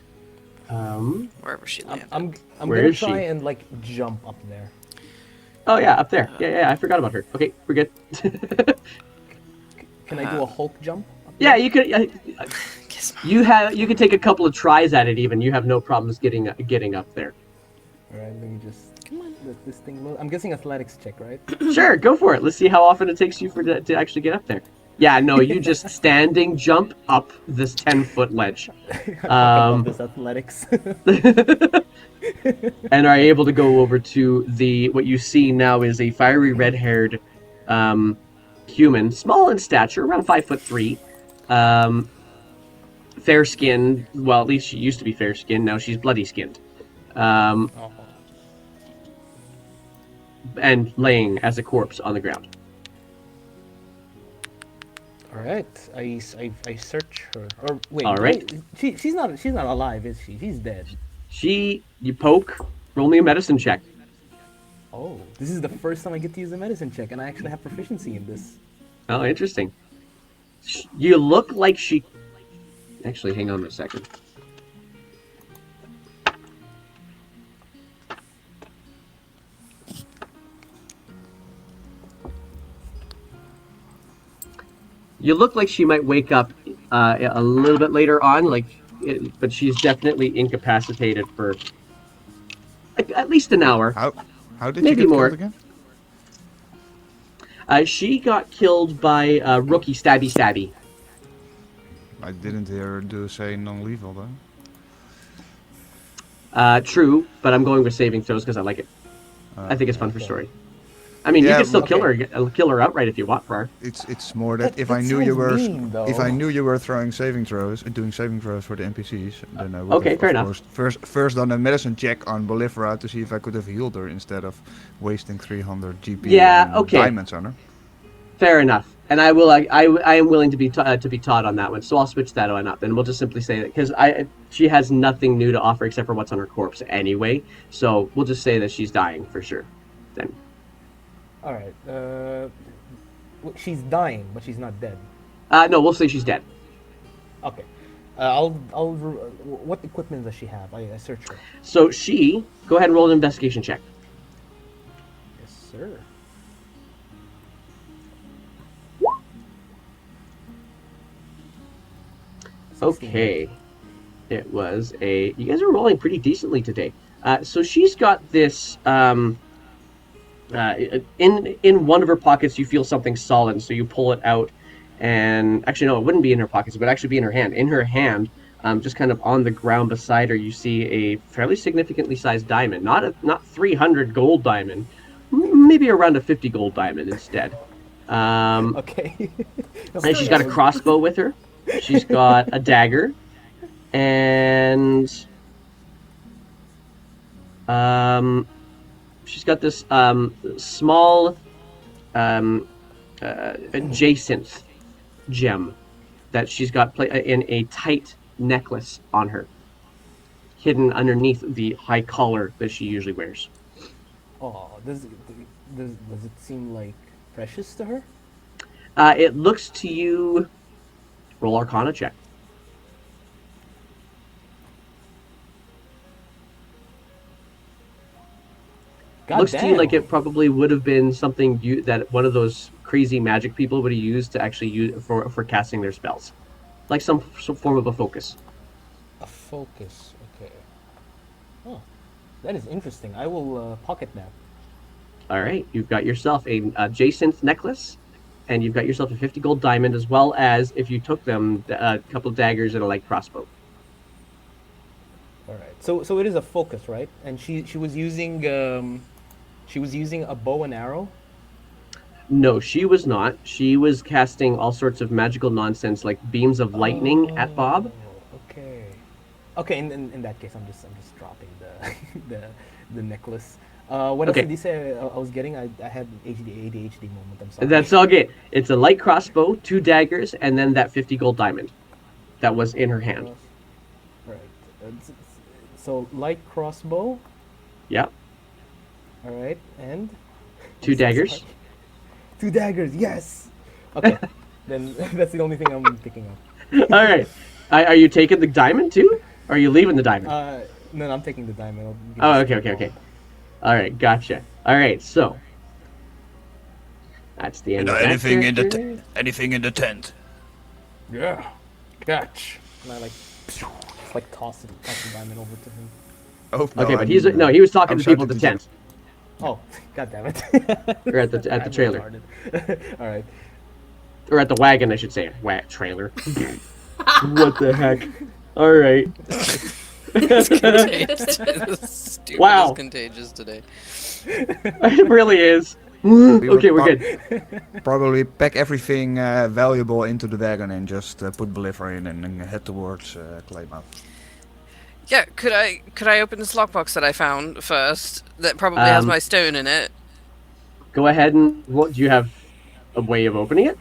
Wherever she landed. I'm Where gonna is she? try and like jump up there. Oh yeah, up there. Yeah, I forgot about her. Okay, we're good. Can I do a Hulk jump? Up Yeah, you could. Kiss my- You could take a couple of tries at it. Even you have no problems getting up there. All right, let me just let this thing move. I'm guessing athletics check, right? Sure, go for it. Let's see how often it takes you to actually get up there. Yeah, no, you just standing jump up this 10-foot ledge, This athletics. and are able to go over to what you see now is a fiery red-haired human, small in stature, around 5'3", fair-skinned. Well, at least she used to be fair-skinned. Now she's bloody-skinned. And laying as a corpse on the ground. All right, I search her. Or wait, All right. she's not alive, is she? She's dead. You poke, roll me a medicine check. Oh, this is the first time I get to use a medicine check, and I actually have proficiency in this. Oh, interesting. You look like she... Actually, hang on a second. You look like she might wake up a little bit later on, but she's definitely incapacitated for at least an hour. How did Maybe you get more. killed again? She got killed by Rookie Stabby Stabby. I didn't hear her say non-lethal though. True, but I'm going with saving throws because I like it. I think it's fun for Okay. story. I mean, you Yeah, can still okay. kill her outright if you want, Frar. It's more that if That I knew you sounds were mean, if I though. knew you were throwing saving throws doing saving throws for the NPCs, then I would Okay, have fair of enough. course first done a medicine check on Balifra to see if I could have healed her instead of wasting 300 GP Yeah, and okay, diamonds on her. fair enough. And I will. I am willing to be taught on that one. So I'll switch that one up, and we'll just simply say that because she has nothing new to offer except for what's on her corpse anyway. So we'll just say that she's dying for sure. Then. All right. She's dying, but she's not dead. No, we'll say she's dead. Okay. What equipment does she have? I search her. So she go ahead and roll an investigation check. Yes, sir. Okay. It was a. You guys are rolling pretty decently today. So she's got this. In one of her pockets, you feel something solid, so you pull it out, and actually, no, it wouldn't be in her pockets. It would actually be in her hand. In her hand, just kind of on the ground beside her, you see a fairly significantly sized diamond. Not 300 gold diamond, maybe around a 50 gold diamond instead. Okay. And she's got a crossbow with her. She's got a dagger, and she's got this small jacinth gem that she's got in a tight necklace on her, hidden underneath the high collar that she usually wears. Oh, does it seem like precious to her? It looks to you. Roll Arcana check. God Looks damn. to you like it probably would have been something that one of those crazy magic people would have used to actually use for casting their spells, like some form of a focus. A focus. Okay. Oh, that is interesting. I will pocket that. All right, you've got yourself a jacinth necklace, and you've got yourself a 50 gold diamond, as well as if you took them, a couple of daggers and a light crossbow. All right. So it is a focus, right? And she was using a bow and arrow. No, she was not. She was casting all sorts of magical nonsense, like beams of lightning at Bob. Okay. Okay. In that case, I'm just dropping the the necklace. What else Okay. did you say? I was getting. I had ADHD moment. I'm sorry. That's all good. It's a light crossbow, 2 daggers, and then that 50 gold diamond that was in her hand. Right. So light crossbow. Yep. All right, and 2 daggers. 2 daggers. Yes. Okay. Then that's the only thing I'm picking up. All right. Are you taking the diamond too? Or are you leaving the diamond? No, I'm taking the diamond. Oh, okay. All right, gotcha. All right, so that's the end of that anything in the character. anything in the tent. Yeah. Catch. And I just toss the diamond over to him. Oh, no, Okay, but he was talking I'm to people at the shouting tent Oh, god damn it. or at the I'm trailer retarded. All right. or at the wagon, I should say. Trailer. What the heck? All right. Stupid Wow. is contagious today. It really is. We Okay, would we're good. Probably pack everything valuable into the wagon and just put Balifra in and head towards Claymouth. Yeah, could I open this lockbox that I found first? That probably has my stone in it. Go ahead and do you have a way of opening it?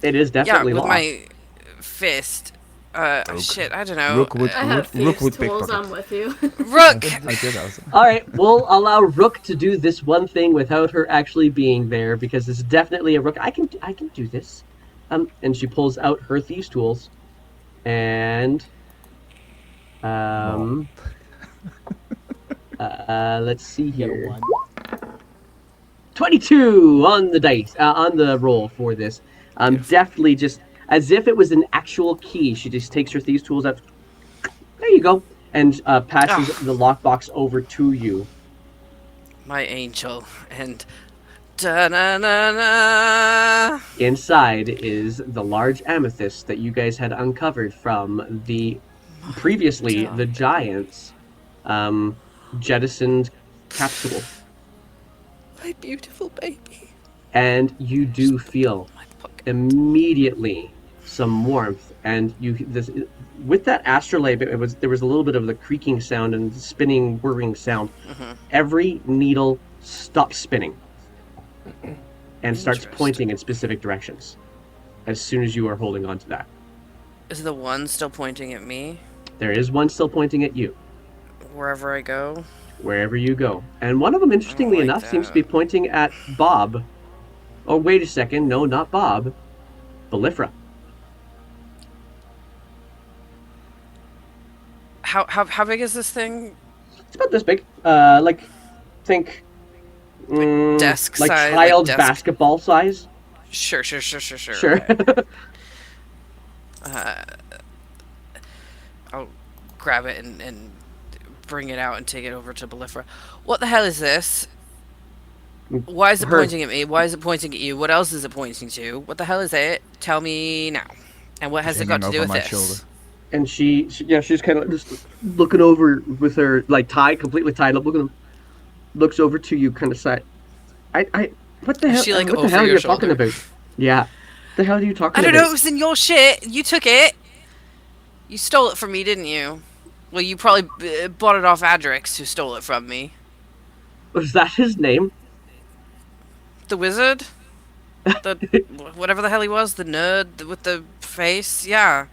It is Yeah, definitely with locked. my fist. Shit, I don't know. Rook would, I have Rook thieves' would tools. pickpocket. I'm with you. Rook! I did also. All right, we'll allow Rook to do this one thing without her actually being there because it's definitely a Rook. I can do this. And she pulls out her thieves' tools, and let's see Get a here. 1. 22 on the dice, on the roll for this. Definitely just as if it was an actual key. She just takes her thieves' tools out. There you go, and passes the lockbox over to you. My angel. And Da-na-na-na. Inside is the large amethyst that you guys had uncovered from the previously the darling. giants jettisoned capsule. My beautiful baby. And you do feel My pocket. immediately some warmth, and you this with that astrolabe, there was a little bit of the creaking sound and spinning, whirring sound. Mm-hmm. Every needle stops spinning and starts pointing Interesting. in specific directions as soon as you are holding on to that. Is the one still pointing at me There is one still pointing at you wherever I go? wherever you go, and one of them, I don't interestingly like enough, seems to be that. pointing at Bob. Oh, wait a second, no, not Bob. Balifra. How big is this thing? It's about this big. Think Desk like size, like child's desk. basketball size. Sure. Sure. Okay. I'll grab it and bring it out and take it over to Balifra. What the hell is this? Why is it Her- pointing at me? Why is it pointing at you? What else is it pointing to? What the hell is it? Tell me now. And what has it got to do Hanging with over my this? shoulder. And she's kind of just looking over with her like tied, completely tied up, looks over to you, kind of side. What the Is hell? she, like, What the over hell are your you talking shoulder? about? Yeah, the hell are you talking I don't about? know. It was in your shit. You took it. You stole it from me, didn't you? Well, you probably bought it off Adrix, who stole it from me. Was that his name? The wizard? The whatever the hell he was, the nerd with the face? Yeah.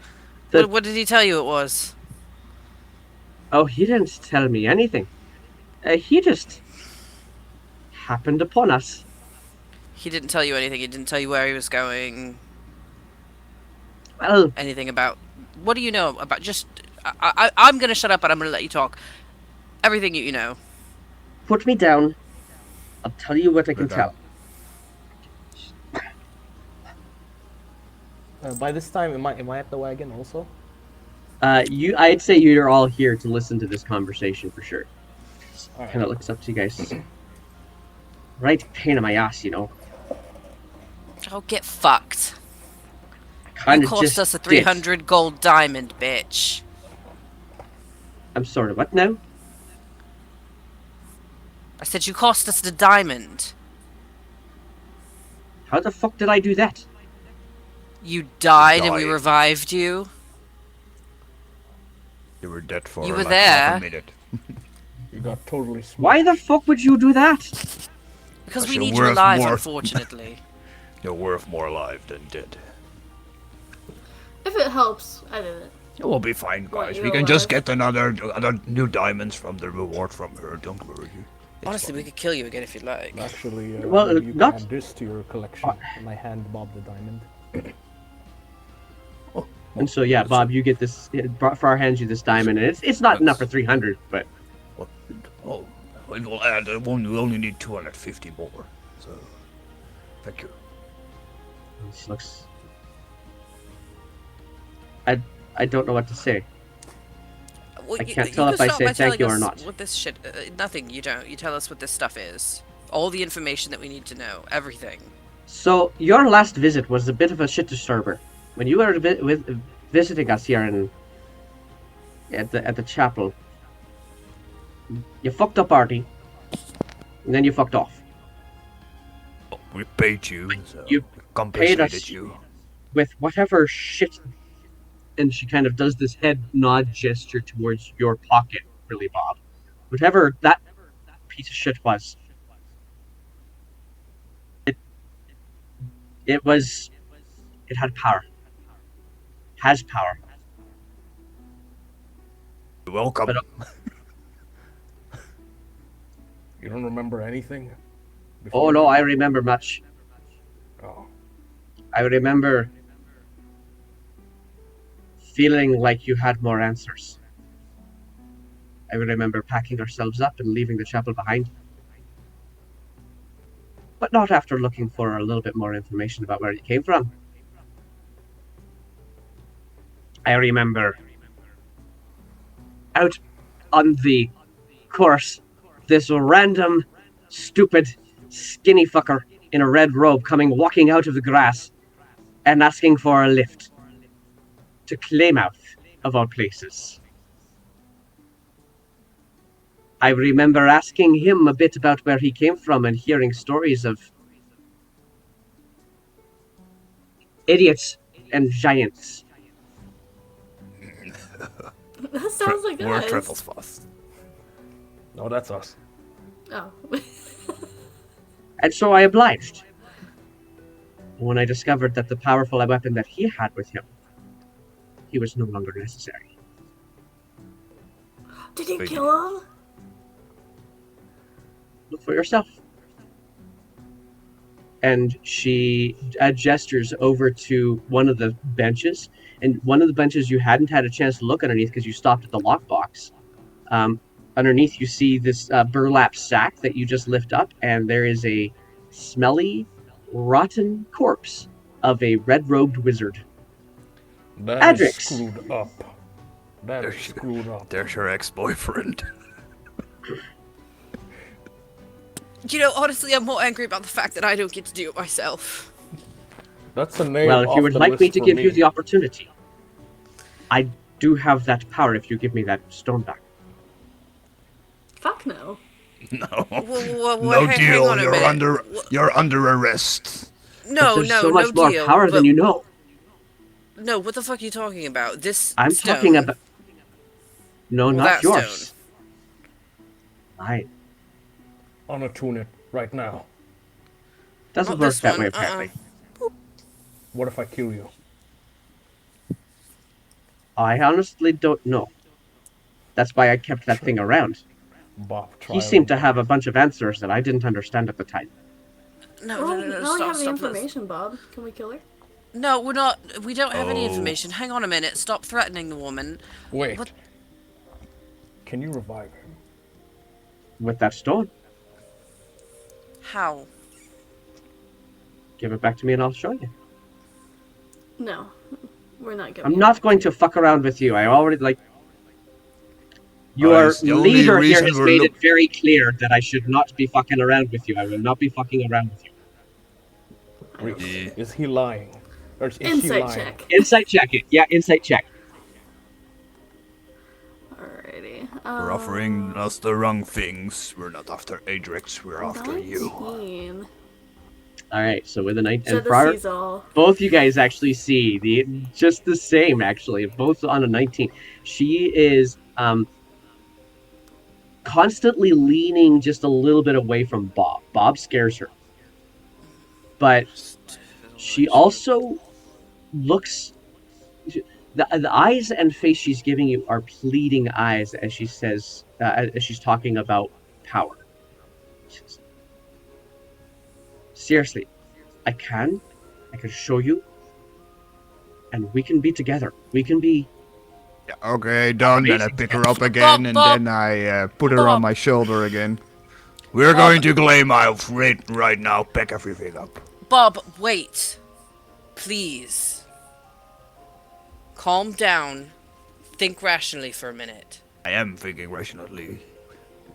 The- What did he tell you it was? Oh, he didn't tell me anything. He just happened upon us. He didn't tell you anything. He didn't tell you where he was going. Well, Anything about... What do you know about... Just... I'm gonna shut up and I'm gonna let you talk. Everything you know. put me down. I'll tell you what I can Put tell. By this time, am I at the wagon also? I'd say you're all here to listen to this conversation for sure. All right. Kind of looks up to you guys. Right pain in my ass, you know. Oh, get fucked. Kind You of cost just us a did. 300 gold diamond, bitch. I'm sorry. What now? I said you cost us the diamond. How the fuck did I do that? You died and we Died. revived you. You were dead for You were like half a there. minute. You got totally smoked. Why the fuck would you do that? Because Because we you're need you worth alive, more. unfortunately. You're worth more alive than dead. If it helps, I did it. It will be fine, What, guys. you're We can just alive? get another new diamonds from the reward from her. Don't worry. It's Honestly, we fine. could kill you again if you'd like. Actually, Well, maybe you not- can add this to your collection. And I hand Bob the diamond. And so yeah, Bob, you get this. Far hands you this diamond, and it's not enough for 300, but Oh, it will add. We only need 250 more. So, thank you. this looks. I don't know what to say. Well, I you- can't you tell can if I start say by thank telling you or us not. What this shit? Nothing. You don't. You tell us what this stuff is. All the information that we need to know. Everything. So your last visit was a bit of a shit disturber. When you were visiting us here at the chapel, you fucked up Artie, and then you fucked off We paid you. So You compensated us. you. with whatever shit. And she kind of does this head nod gesture towards your pocket, really, Bob. Whatever that piece of shit was. It was. It had power. Has power. You're welcome. But- You don't remember anything? Oh no, I remember much. Oh. I remember feeling like you had more answers. I remember packing ourselves up and leaving the chapel behind. But not after looking for a little bit more information about where you came from. I remember out on the course, this random, stupid, skinny fucker in a red robe coming walking out of the grass and asking for a lift to Claymouth, of all places. I remember asking him a bit about where he came from and hearing stories of idiots and giants. That sounds like We're us. Trifle's boss. No, that's us. Oh. And so I obliged. When I discovered that the powerful weapon that he had with him, he was no longer necessary. Did you kill him? Look for yourself. And she gestures over to one of the benches, and one of the benches you hadn't had a chance to look underneath because you stopped at the lockbox. Underneath, you see this burlap sack that you just lift up, and there is a smelly, rotten corpse of a red-robed wizard. That is Adrix. screwed up. That is screwed up. There's your ex-boyfriend. You know, honestly, I'm more angry about the fact that I don't get to do it myself. That's a name. Well, if off you would the like me list to for give you the opportunity, I do have that power if you give me that stone back. Fuck no. No. No deal. You're under arrest. No, There's no, so much no more deal. power than you know. No, what the fuck are you talking about? This I'm stone, talking about... No, Well, not that yours. stone. Mine. Unattune it right now. Doesn't Not work this that one, way, apparently. What if I kill you? I honestly don't know. That's why I kept that thing around. Bob, try He seemed to have a bunch of answers that I didn't understand at the time. No, Well, no, no, no, now we stop, have the stop. information, Bob. Can we kill her? No, we're not. We don't have any Oh. information. Hang on a minute. Stop threatening the woman. Wait. What? Can you revive him? With that stone, How? give it back to me and I'll show you. No. We're not going I'm not going to fuck around with you. I already, like... Your it's the only leader here reason has we're made look- it very clear that I should not be fucking around with you. I will not be fucking around with you. Yeah. Is he lying? Or is she Insight lying? check. Insight check it. Yeah, insight check. Alrighty. We're offering us the wrong things. We're not after Adrix, we're after you. 19. Alright, so with a 9 and Jetta prior, sees all. both you guys actually see just the same, actually, both on a 19. She is constantly leaning just a little bit away from Bob. Bob scares her. But she also looks... The eyes and face she's giving you are pleading eyes as she says, as she's talking about power. She says, seriously, I can show you, and we can be together. We can be... Yeah, okay, done. Then I pick her up again, and Bob. then I put her on Bob. my shoulder again. We're going to claim our right now. Pack everything up. Bob, wait. Please. Calm down. Think rationally for a minute. I am thinking rationally.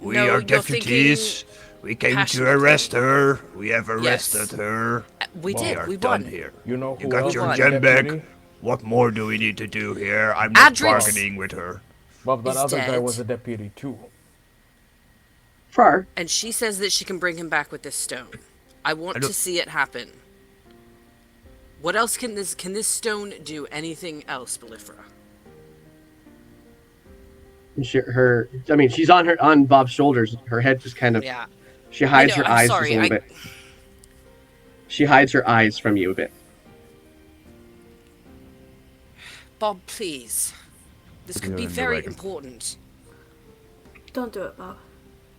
We No, are you're deputies. We came to passionately. arrest her. We have Yes. arrested her. We Well, We did. are We done won. here. You know who You got else your is gem a back. deputy? What more do we need to do here? I'm not Adrix. bargaining with her. Bob, that is other guy dead. was a deputy too. Far. And she says that she can bring him back with this stone. I want I to don't- see it happen. What else can this stone do? Anything else, Balifra? She's on Bob's shoulders. Her head just kind of... Yeah. She hides I know, her I'm eyes sorry, just a little bit. She hides her eyes from you a bit. Bob, please. This could You're be in the very wagon. important. Don't do it, Bob.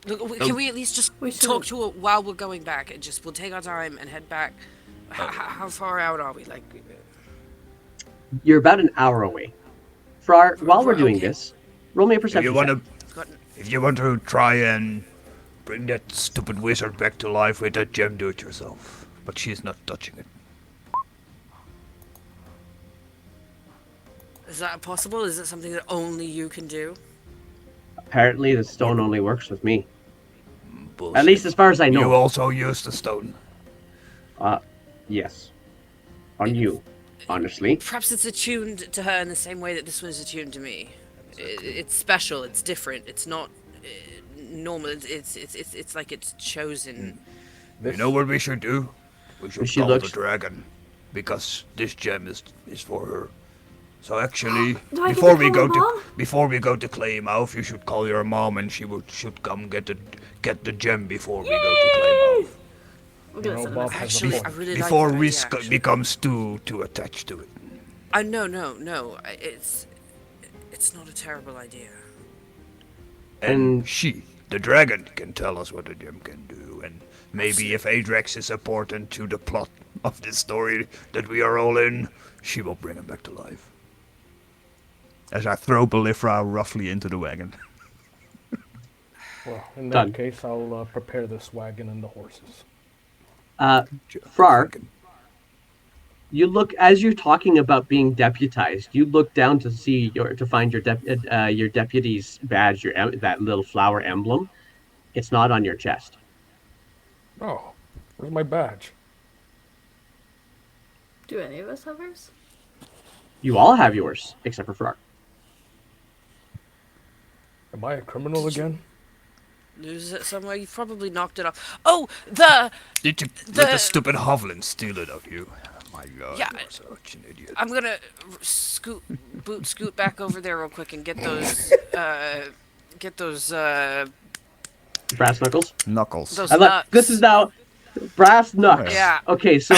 Look, can we at least just We talk shouldn't. to her while we're going back? And we'll take our time and head back. How far out are we? Like, You're about an hour away. Frar, while we're doing okay. this, roll me a If perception you want check. to, got- if you want to try and bring that stupid wizard back to life with that gem, do it yourself. But she's not touching it. is that possible? Is it something that only you can do? Apparently, the stone only works with me. Bullshit. At least as far as I You know. also use the stone. Yes. On you, honestly. Perhaps it's attuned to her in the same way that this one is attuned to me. It's special. It's different. It's not normal. It's like it's chosen. You know what we should do? We should She call the looks- dragon, because this gem is for her. So actually, Do I get before to we call go her mom? before we go to Claymouth, you should call your mom, and should come get the gem before we go to Claymouth. I'm gonna No, send a Bob message. has a Actually, I point. really Before like that Risk idea, actually. becomes too attached to it. No. It's not a terrible idea. And she, the dragon, can tell us what the gem can do, and maybe if Adrex is important to the plot of this story that we are all in, she will bring him back to life. As I throw Balifra roughly into the wagon. Well, in Done. that case, I'll prepare this wagon and the horses. Frar, you look as you're talking about being deputized. You look down to see to find your deputy's badge, that little flower emblem. It's not on your chest. Oh, where's my badge? Do any of us have ours? You all have yours, except for Frar. Am I a criminal again? Lose it somewhere? You probably knocked it off. Oh, the Did you let the stupid Hovland steal it of you? My god, Yeah, you're such an idiot. I'm gonna scoot back over there real quick and get those Brass knuckles. Knuckles. those I like. nuts. This is now brass knucks. Yeah. Okay, so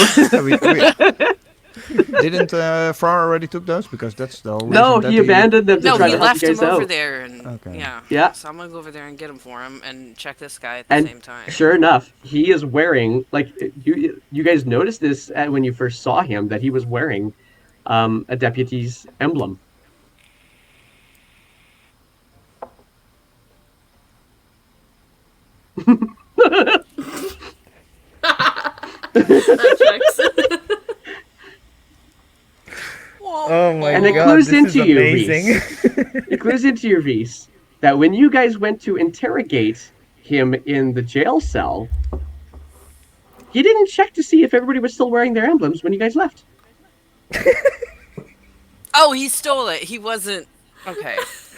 Didn't Frar already took those? Because that's the whole reason no, that he abandoned them to No, try he to help left you guys him over out. there, and Okay. yeah. Yeah. So I'm gonna go over there and get him for him, and check this guy at the And same time. sure enough, he is wearing you guys noticed this when you first saw him that he was wearing a deputy's emblem. That checks. Oh my And it god, clues this into is you, amazing. It clues into your Reese that when you guys went to interrogate him in the jail cell, he didn't check to see if everybody was still wearing their emblems when you guys left. Oh, he stole it. He wasn't. Okay.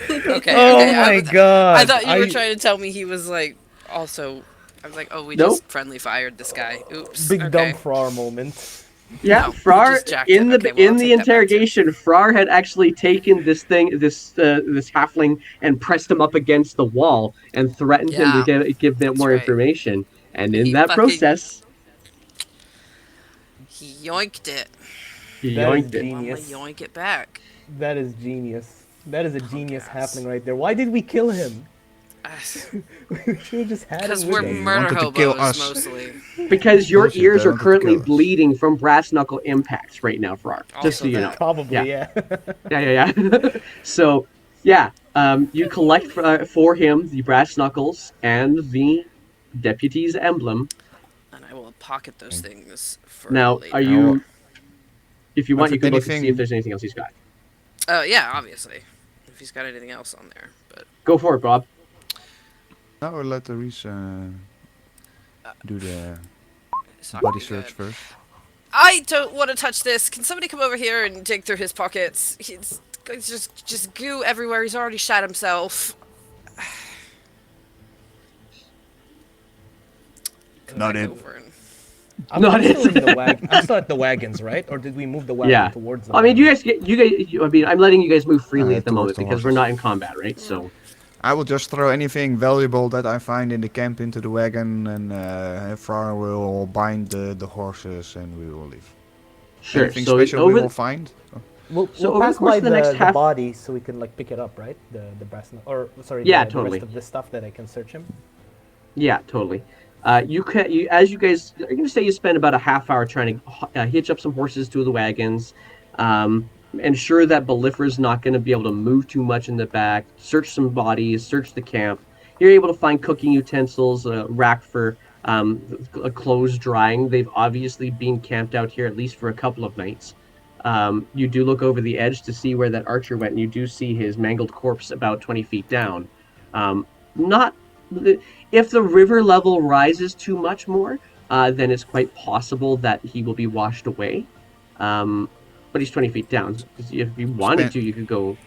Okay. Oh okay. my god. I thought you were trying to tell me he was like also. I was like, oh, we Nope. just friendly fired this guy. Oops. Big okay. dumb Frar moment. Yeah, No, Frar just jacked in it. the Okay, well, in I'll the take that back, too. interrogation, Frar had actually taken this halfling and pressed him up against the wall and threatened him Yeah, to give them that's more right. information. And in He that fucking- process, He yoinked it. he That is yoinked it. I'm gonna genius. yoink it back. That is genius. That is a genius Yes. happening right there. Why did we kill him? We should have just had him Because with we're us. you murder wanted to kill hobos us. mostly. Because your Bullshit, ears they are wanted to currently kill us. bleeding from brass knuckle impacts right now, Frar. Just so Also you know. that. Probably, Yeah. yeah. Yeah. So, yeah, you collect for him the brass knuckles and the deputy's emblem. And I will pocket those things for Now, later. are you? If you want, If you can look and see anything- if there's anything else he's got. Yeah, obviously. If he's got anything else on there, but Go for it, Bob. Now we'll let Reese do the it's not body gonna be search good. first. I don't want to touch this. Can somebody come over here and dig through his pockets? He's just goo everywhere. He's already shat himself. Not Back it. over and- I'm Not still it. in the wagon. I'm still at the wagons, right? Or did we move the wagon Yeah. towards the I mean, wagon? I mean, I'm letting you guys move freely at the towards moment the because we're horses. not in combat, right? So, I will just throw anything valuable that I find in the camp into the wagon, and Frar will bind the horses, and we will leave. sure. Anything So special we over, will find? We'll So over the pass course by of the next the half- body so we can like pick it up, right? The brass or sorry, Yeah, the totally. rest of the stuff that I can search him. yeah, totally. As you guys are going to say, you spend about a half hour trying to hitch up some horses to the wagons, ensure that Balifra's not going to be able to move too much in the back, search some bodies, search the camp. You're able to find cooking utensils, a rack for clothes drying. They've obviously been camped out here at least for a couple of nights. You do look over the edge to see where that archer went, and you do see his mangled corpse about 20 feet down. Not if the river level rises too much more, then it's quite possible that he will be washed away. But he's 20 feet down. If you wanted to, you could go.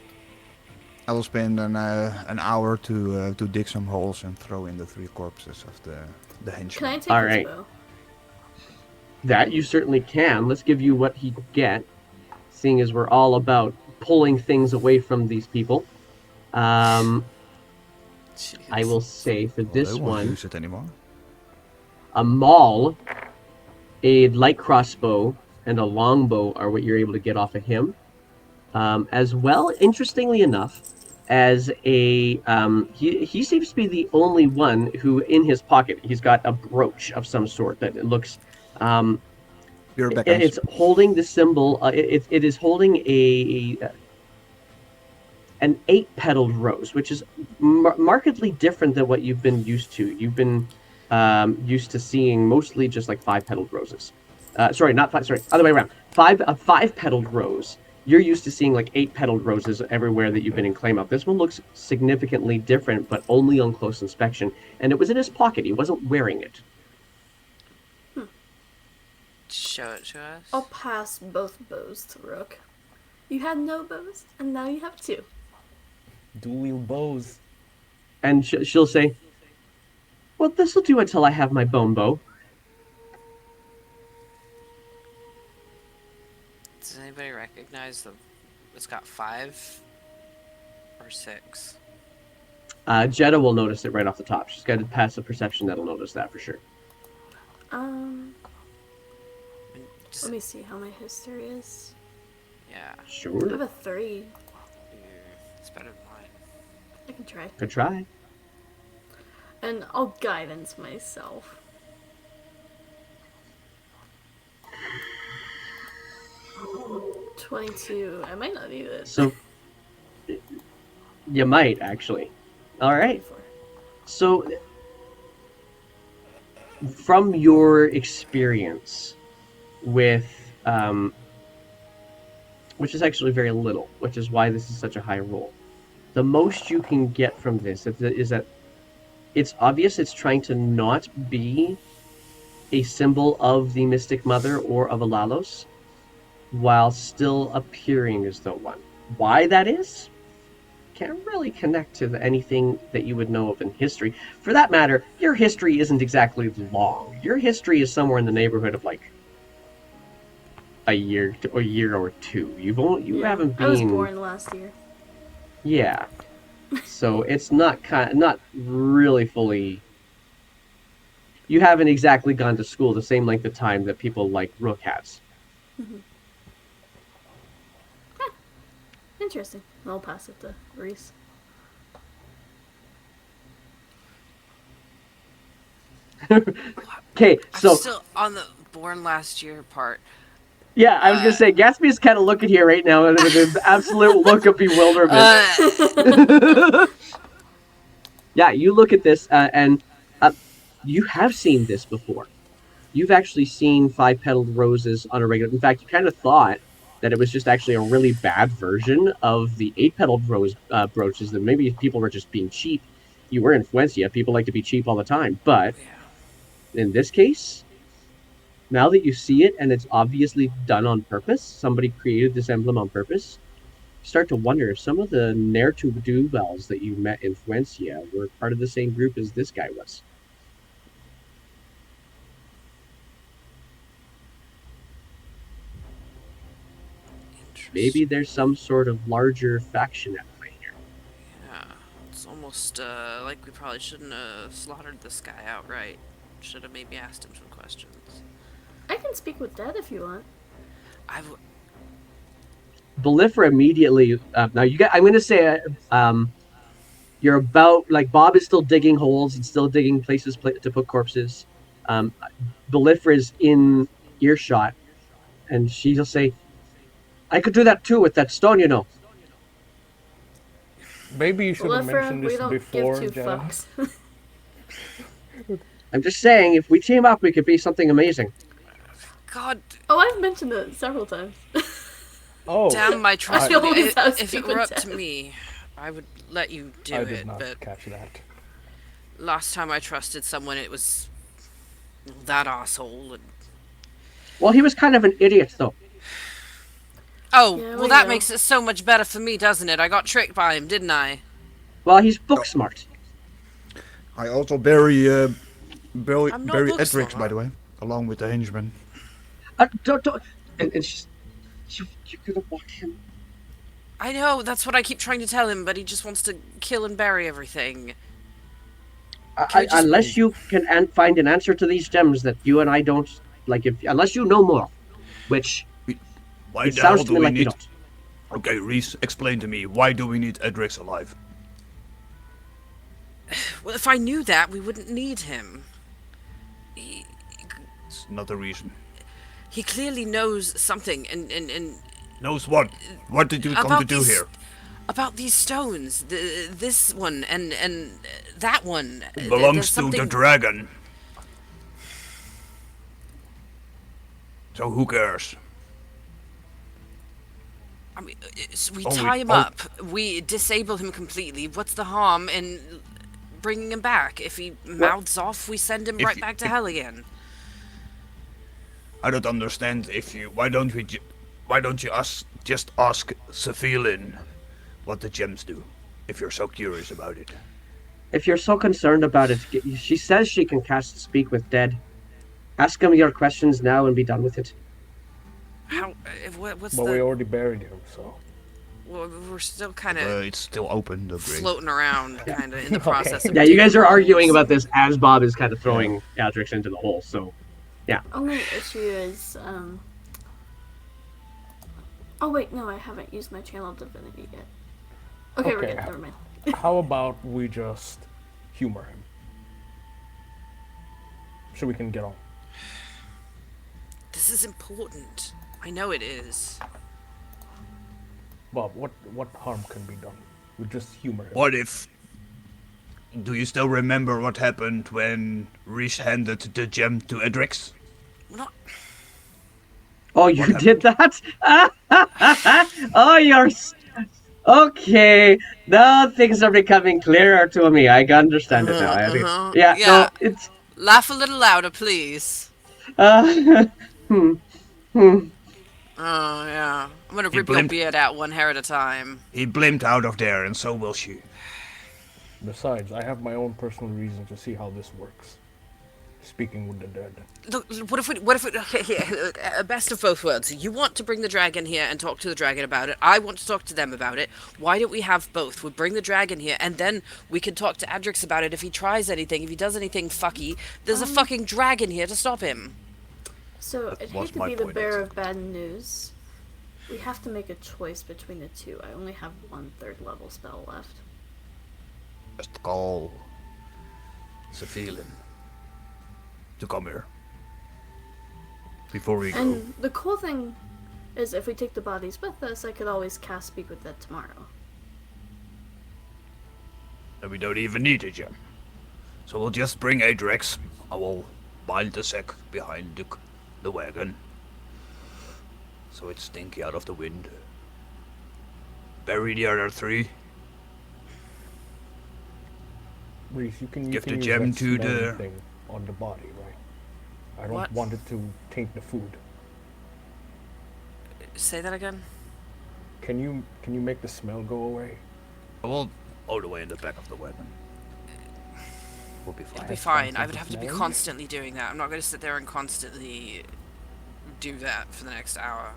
I will spend an hour to dig some holes and throw in the 3 corpses of the Can I henchmen. take All his right. bow? That you certainly can. Let's give you what he can get, seeing as we're all about pulling things away from these people. I Jeez. will say for Well, this they won't one, use it anymore. a maul, a light crossbow, and a longbow are what you're able to get off of him. As well, interestingly enough, as he seems to be the only one who, in his pocket, he's got a brooch of some sort that it looks. You're back, guys. It's holding the symbol. It is holding an 8-petaled rose, which is markedly different than what you've been used to. You've been used to seeing mostly just like 5-petaled roses. Sorry, not five. Sorry, other way around. A 5-petaled rose. You're used to seeing like 8-petaled roses everywhere that you've been in Claymouth. This one looks significantly different, but only on close inspection. And it was in his pocket. He wasn't wearing it. Show it to us. I'll pass both bows to Rook. You had no bows, and now you have 2. Dual bows. And she'll say, "Well, this will do until I have my bone bow." Does anybody recognize the? It's got 5 or 6. Jetta will notice it right off the top. She's got a passive perception that'll notice that for sure. Just, Let me see how my history is. yeah, I have Sure. a 3. it's better than mine. I can try. Good try. And I'll guidance myself. $22. I might not need it. So, you might, actually. All right. 24. So, from your experience with, which is actually very little, which is why this is such a high roll, the most you can get from this is that it's obvious it's trying to not be a symbol of the Mystic Mother or of Alalos, while still appearing as though one. Why that is? Can't really connect to anything that you would know of in history. For that matter, your history isn't exactly long. Your history is somewhere in the neighborhood of like a year or 2. You haven't been. I was born last year. Yeah. So it's not really fully. You haven't exactly gone to school the same length of time that people like Rook has. Interesting. I'll pass it to Reese. Okay, so I'm still on the born last year part. yeah, I was gonna say Gatsby's kind of looking here right now with an absolute look of bewilderment. Yeah, you look at this and you have seen this before. You've actually seen 5-petaled roses on a regular. In fact, you kind of thought that it was just actually a really bad version of the 8-petaled rose brooches. That maybe people were just being cheap. You were in Fuencia. People like to be cheap all the time. But Yeah. in this case, now that you see it and it's obviously done on purpose, somebody created this emblem on purpose, you start to wonder if some of the ne'er-do-wells that you met in Fuencia were part of the same group as this guy was. Maybe there's some sort of larger faction at play here. Yeah, it's almost like we probably shouldn't have slaughtered this guy outright. Should have maybe asked him some questions. I can speak with Dad if you want. Balifra immediately. Now you got. I'm going to say, you're about like Bob is still digging holes and still digging places to put corpses. Balifra is in earshot, and she'll say, "I could do that too with that stone, you know." Maybe you should have Balifra, mentioned we this don't before, give 2 Jenna. fucks. I'm just saying, if we team up, we could be something amazing. God Oh, I've mentioned it several times. Oh, damn my trust. I always have If it stupid were up to Dad. me, I would let you do I it. did not But catch that. last time I trusted someone, it was That asshole. Well, he was kind of an idiot, though. Oh, Yeah, well, we that know. makes it so much better for me, doesn't it? I got tricked by him, didn't I? Well, he's book smart. I also bury I'm not book Edrix, by smart. the way, along with the henchman. Don't. And she's, you're gonna walk him. I know, that's what I keep trying to tell him, but he just wants to kill and bury everything. Can we just... Unless you can find an answer to these gems that you and I don't like, unless you know more, which Why it the hell sounds to do me we like you need... don't. Okay, Reese, explain to me, why do we need Edrix alive? Well, if I knew that, we wouldn't need him. It's not a reason. He clearly knows something, and Knows what? What did you come about to do these... here? About these stones, this one and that one. It There's belongs to something... the dragon. So who cares? I mean, we Oh, tie him up, we disable him completely. What's the harm in bringing him back? If he mouths off, we send him right back to hell again. I don't understand. Why don't you just ask Sephilin what the gems do, if you're so curious about it? If you're so concerned about it, she says she can cast Speak with Dead. Ask him your questions now and be done with it. How? What's But the... we already buried him, so. Well, we're still kind of It's still open, the grave. floating around, kind of in the process of... Yeah, you guys digging are arguing holes. about this as Bob is kind of throwing Aldrich into the hole, so yeah. Only issue is, oh wait, no, I haven't used my channel divinity yet. Okay, we're Okay. good, never mind. How about we just humor him? So we can get on. This is important. I know it is. Bob, what harm can be done? We just humor him. What if... Do you still remember what happened when Reese handed the gem to Edrix? We're not... Oh, you did that? Oh, okay. Now things are becoming clearer to me. I can understand it now. Yeah, Yeah. no, it's Laugh a little louder, please. uh, hmm. Oh, yeah. I'm gonna He rip your blimped. beard out one hair at a time. He blimped out of there, and so will she. Besides, I have my own personal reason to see how this works. Speaking with the dead. Look, what if we, okay, here, look, best of both worlds. You want to bring the dragon here and talk to the dragon about it. I want to talk to them about it. Why don't we have both? We bring the dragon here, and then we can talk to Adrix about it if he tries anything, if he does anything fucky. There's a fucking dragon here to stop him. So, That I'd was hate to my be the point, bearer actually. of bad news. We have to make a choice between the two. I only have one third level spell left. Just call Sephilin to come here. Before we go. And the cool thing is, if we take the bodies with us, I could always cast Speak with Dead tomorrow. And we don't even need a gem. So we'll just bring Adrex. I will bind the sack behind the wagon. So it's stinky out of the wind. Bury the other three. Reese, you can Give the use gem that to smelling the- thing on the body, right? I don't What? want it to taint the food. Say that again? Can you make the smell go away? I will all the way in the back of the wagon. We'll be fine. It'll be Have fine. fun I would with have to be smelling? constantly doing that. I'm not going to sit there and constantly do that for the next hour.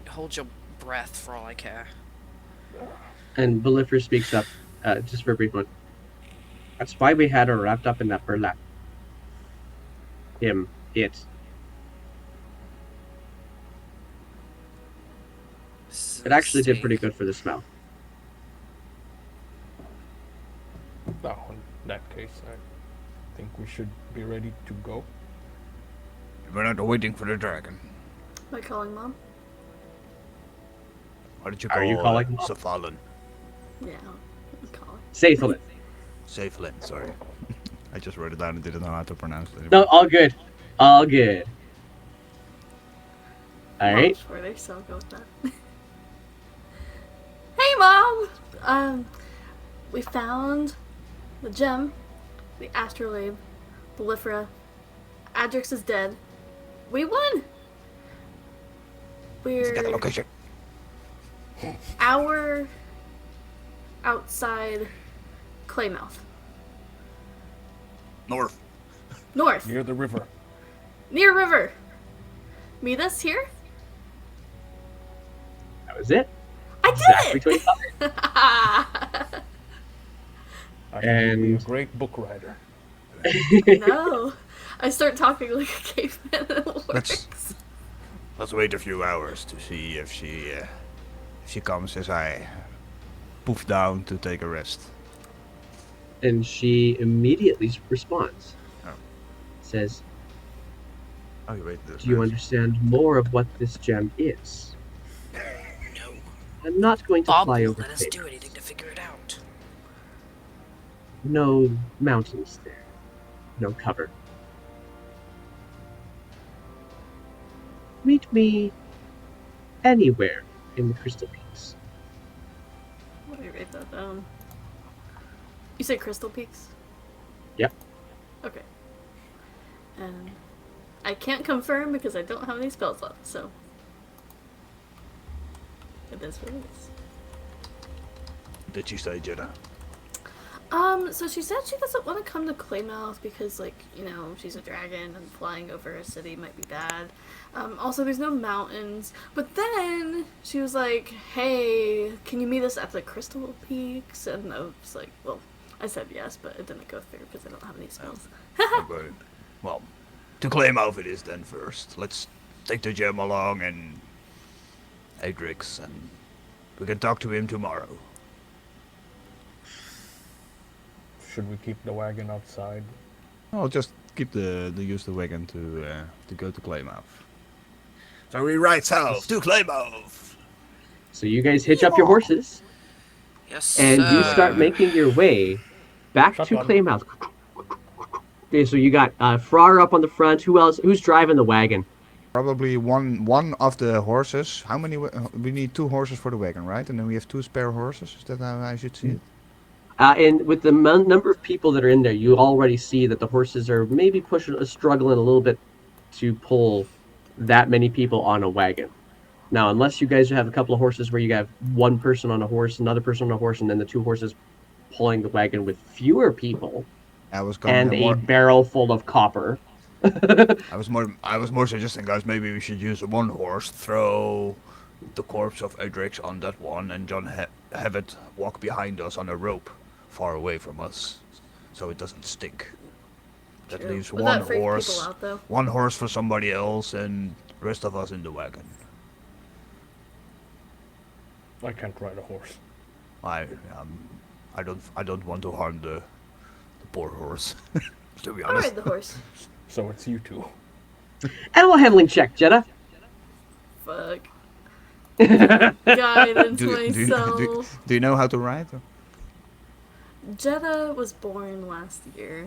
Hold your breath for all I care. And Balifra speaks up, just for a brief moment. That's why we had her wrapped up in that burlap. It. It actually did pretty good for the smell. Now, in that case, I think we should be ready to go. We're not waiting for the dragon. Am I calling Mom? Why did you Are call you calling? Sefalin? Yeah, I'm calling. Safely. Saflin, sorry. I just wrote it down and didn't know how to pronounce it. No, all good. All good. Alright. Mom's for there, so I'll go with that. Hey, Mom! We found the gem, the astrolabe, Balifra, Adrix is dead. We won! Get the We're location. hour outside Claymouth. North. North. Near the river. Near river. Meet us here? That was it. I Exactly did 25. it! I can be a And- great book writer. No. I start talking like a caveman and it works. Let's wait a few hours to see if she comes as I poof down to take a rest. And she immediately responds. Oh. Says, Oh, wait. do you understand more of what this gem is? No. I'm not going to Bob fly won't over let us Claymouth. do anything to figure it out. No mountains there. No cover. Meet me anywhere in the Crystal Peaks. Let me write that down. You say Crystal Peaks? Yep. Okay. And I can't confirm because I don't have any spells left, so. It is what it is. Did she say, Jenna? So she said she doesn't want to come to Claymouth because, like, you know, she's a dragon and flying over a city might be bad. Also, there's no mountains. But then she was like, hey, can you meet us at the Crystal Peaks? And I was like, well, I said yes, but it didn't go through because I don't have any spells. Okay. Well, to Claymouth it is then first. Let's take the gem along and Adrix, and we can talk to him tomorrow. Should we keep the wagon outside? I'll just keep use the wagon to go to Claymouth. So we ride south to Claymouth. So you guys hitch up your horses, Yes, and you sir. start making your way back to Shotgun. Claymouth. Okay, so you got Frar up on the front. Who else? Who's driving the wagon? Probably one of the horses. How many? We need 2 horses for the wagon, right? And then we have 2 spare horses. Is that how I should see it? And with the number of people that are in there, you already see that the horses are maybe struggling a little bit to pull that many people on a wagon. Now, unless you guys have a couple of horses where you have one person on a horse, another person on a horse, and then the 2 horses pulling the wagon with fewer people I was going and a more. barrel full of copper. I was more suggesting, guys. Maybe we should use 1 horse, throw the corpse of Adrix on that one, and John have it walk behind us on a rope, far away from us, so it doesn't stink. That True. leaves Would 1 that freak people horse, out, though? 1 horse for somebody else, and the rest of us in the wagon. I can't ride a horse. I don't want to harm the poor horse. To be I'll honest. ride the horse. So it's you two. Animal handling check, Jetta. Fuck. Guidance do, myself. do you know how to ride? Jetta was born last year.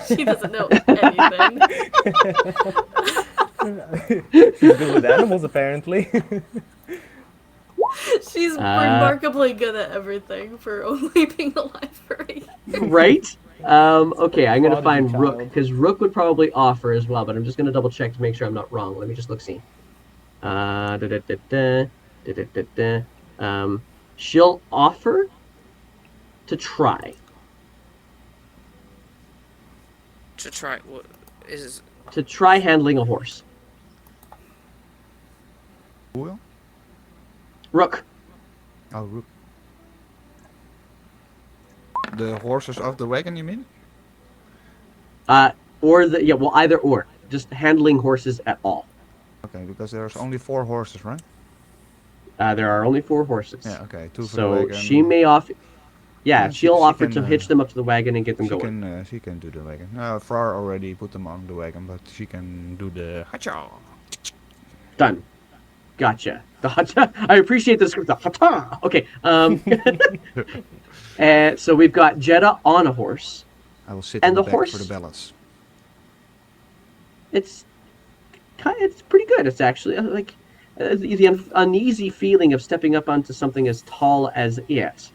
She doesn't know anything. She's good with animals, apparently. She's remarkably good at everything for only being alive for a year. Right? Okay, I'm going to Prodigy find Rook, child. because Rook would probably offer as well, but I'm just going to double check to make sure I'm not wrong. Let me just look see. She'll offer to try. To try what is To try handling a horse. Who will? Rook. Oh, Rook. The horses of the wagon, you mean? Either or. Just handling horses at all. Okay, because there's only 4 horses, right? There are only 4 horses. Yeah, okay, 2 for the So wagon. she may offer. Yeah, Yeah, she'll she offer can, to hitch them up to the wagon and get them She going. can do the wagon. Frar already put them on the wagon, but she can do the hacha. Done. Gotcha. The hata. I appreciate the script. The hata. Okay. And so we've got Jetta on a horse. I will sit And in the the back horse- for the balance. It's pretty good. It's actually like the uneasy feeling of stepping up onto something as tall as it,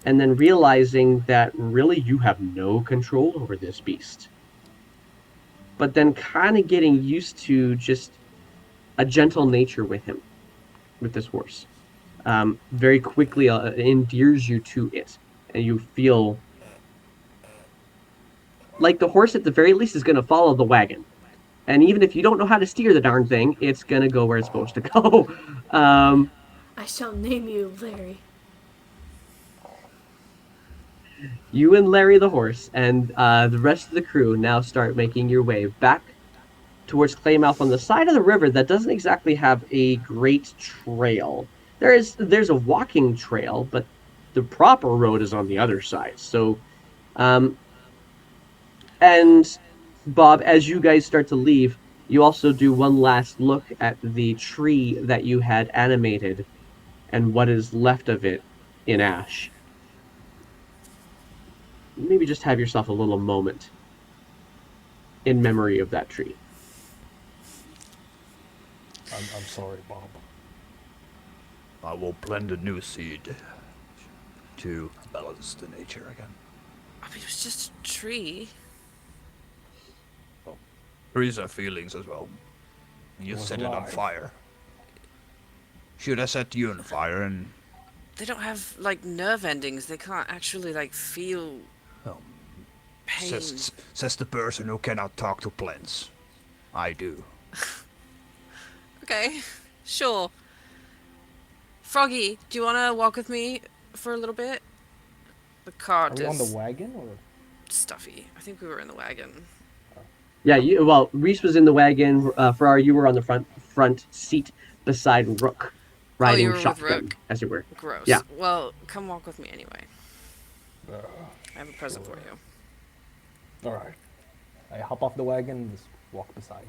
and then realizing that really you have no control over this beast. but then kind of getting used to just a gentle nature with him, with this horse. Very quickly endears you to it, and you feel like the horse at the very least is going to follow the wagon. And even if you don't know how to steer the darn thing, it's going to go where it's supposed to go. um, I shall name you Larry. you and Larry the horse and the rest of the crew now start making your way back towards Claymouth on the side of the river that doesn't exactly have a great trail. There's a walking trail, but the proper road is on the other side. So, um, and Bob, as you guys start to leave, you also do one last look at the tree that you had animated and what is left of it in ash. Maybe just have yourself a little moment in memory of that tree. I'm sorry, Bob. I will plant a new seed to balance the nature again. I mean, it was just a tree. Trees are feelings as well. You Was set it on alive. fire. Should I set you on fire and They don't have like nerve endings. They can't actually like feel oh, pain. says the person who cannot talk to plants. I do. Okay, sure. Froggy, do you want to walk with me for a little bit? The Are cart we on is the wagon or? stuffy. I think we were in the wagon. Yeah, Reese was in the wagon. Ferrari, you were on the front seat beside Rook, Oh, you riding were with shotgun, Rook? as it were. Gross. Yeah. Well, come walk with me anyway. Uh, I have a present for you. all right. I hop off the wagon and just walk beside.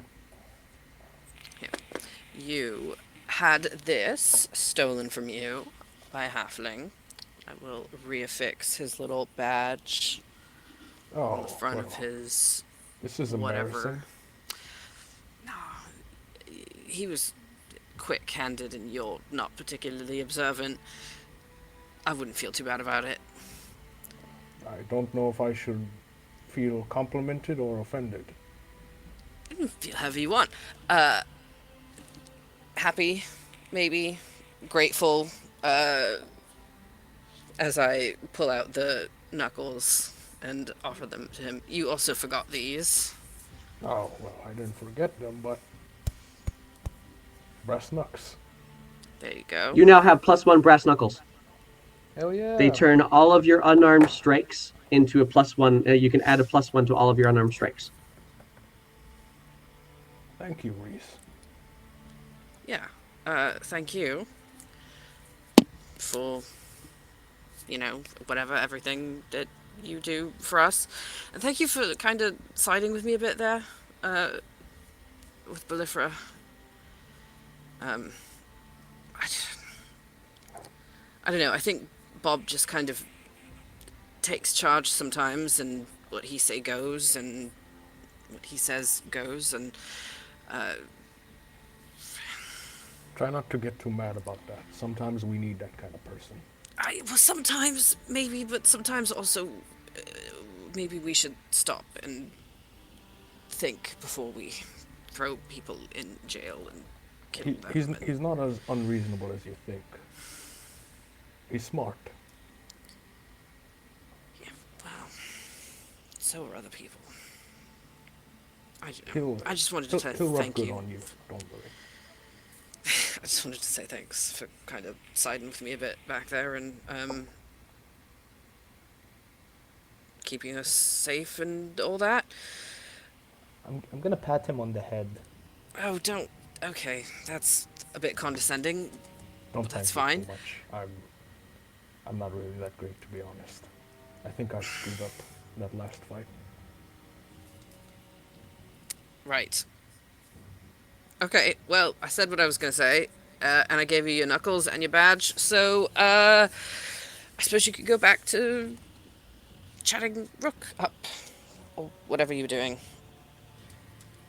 You had this stolen from you by a halfling. I will reaffix his little badge Oh, on the front of well, his this is whatever. embarrassing. No, he was quick-handed and you're not particularly observant. I wouldn't feel too bad about it. I don't know if I should feel complimented or offended. Feel however you want. Happy, maybe, grateful, as I pull out the knuckles and offer them to him. You also forgot these. Oh, well, I didn't forget them, but brass knucks. There you go. You now have +1 brass knuckles. Hell yeah. They turn all of your unarmed strikes into a +1. You can add a +1 to all of your unarmed strikes. Thank you, Reese. Yeah. Thank you for, whatever, everything that you do for us. And thank you for kind of siding with me a bit there, with Balifra. I don't know, I think Bob just kind of takes charge sometimes, and what he say goes, and what he says goes, and Try not to get too mad about that. Sometimes we need that kind of person. well, sometimes maybe, but sometimes also maybe we should stop and think before we throw people in jail and kill them. He's not as unreasonable as you think. He's smart. Yeah, well, so are other people. He'll I just wanted to say he'll rub thank good you. on you. Don't worry. I just wanted to say thanks for kind of siding with me a bit back there and keeping us safe and all that. I'm gonna pat him on the head. Oh, don't. Okay, that's a bit condescending. Don't That's thank fine. me too much. I'm not really that great, to be honest. I think I screwed up that last fight. Right. Okay, well, I said what I was going to say, and I gave you your knuckles and your badge, so, I suppose you could go back to chatting Rook up, or whatever you were doing.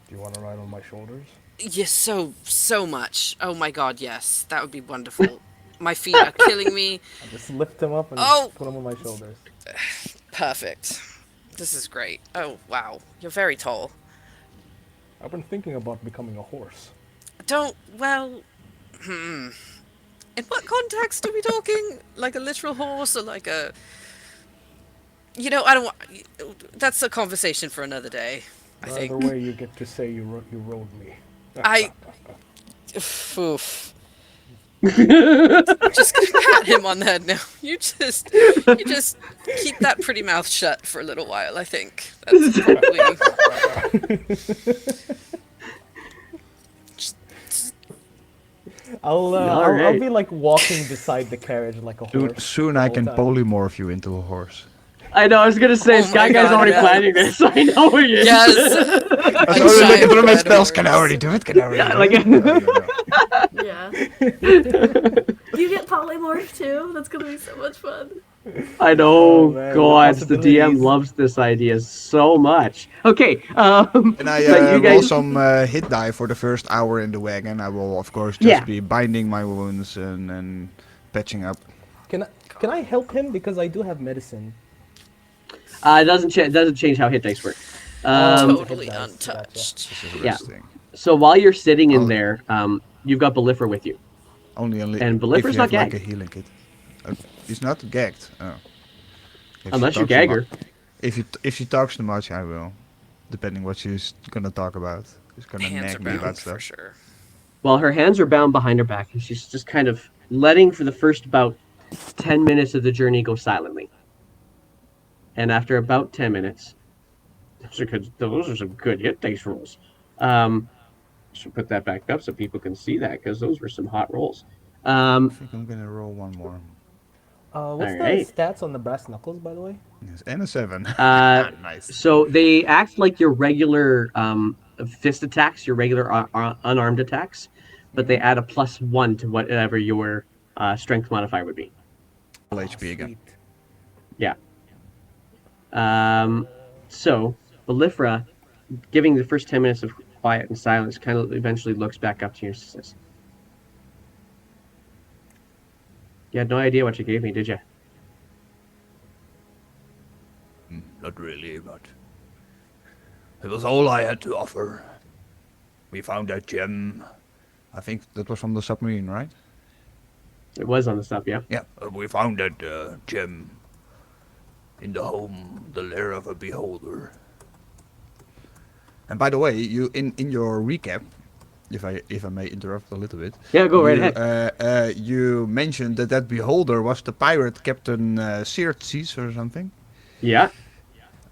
Do you want to ride on my shoulders? Yes, so much. Oh my god, yes. That would be wonderful. My feet are killing me. I just lift him up and Oh! put him on my shoulders. Perfect. This is great. Oh, wow. You're very tall. I've been thinking about becoming a horse. Well, in what context are we talking? Like a literal horse or like a... I don't want... That's a conversation for another day, I Either think. way, you get to say you rode me. I... Oof. Just gonna pat him on the head now. You just keep that pretty mouth shut for a little while, I think. That's probably... I'll be like walking beside the carriage like a horse. Soon the I whole can time. polymorph you into a horse. I know. I was gonna say, Oh Sky my Guy's God, already yes. planning this. I know he is. Yes. That's A already giant like one of my red spells. Can I horse. already do it? Can I already Yeah, do like- it? Yeah. Do you get polymorph too? That's gonna be so much fun. I know. Oh, man, the God, the DM possibilities. loves this idea so much. Okay. And I but you roll guys. some hit die for the first hour in the wagon. I will, of course, just Yeah. be binding my wounds and patching up. Can I help him because I do have medicine? It doesn't change how hit dice work. Totally Hit dice, untouched. This is Yeah. resting. So while you're sitting in I'll- there, you've got Balifra with you. Only And if Balifra's you not have like gagged. a healing kit. He's not gagged. Oh. If Unless she you talks gag too her. mu- if she talks too much, I will. Depending what she's gonna talk about. She's gonna Hands are nag me about bound for stuff. sure. Well, her hands are bound behind her back, and she's just kind of letting for the first about 10 minutes of the journey go silently. And after about 10 minutes, those are some good hit dice rolls. Should put that back up so people can see that, because those were some hot rolls. I think I'm gonna roll one more. What's Alright. the stats on the brass knuckles, by the way? Yes, and a 7. Nice. So they act like your regular fist attacks, your regular unarmed attacks, but they add a +1 to whatever your strength modifier would be. Full HP again. Sweet. Yeah. So Balifra, giving the first 10 minutes of quiet and silence, kind of eventually looks back up to you and says, "You had no idea what you gave me, did you?" Not really, but it was all I had to offer. We found that gem. I think that was from the submarine, right? It was on the stuff, yeah. Yeah, we found that gem in the home, the lair of a beholder. And by the way, you in your recap, if I may interrupt a little bit. Yeah, go right ahead. You mentioned that beholder was the pirate Captain Xerxes or something. Yeah.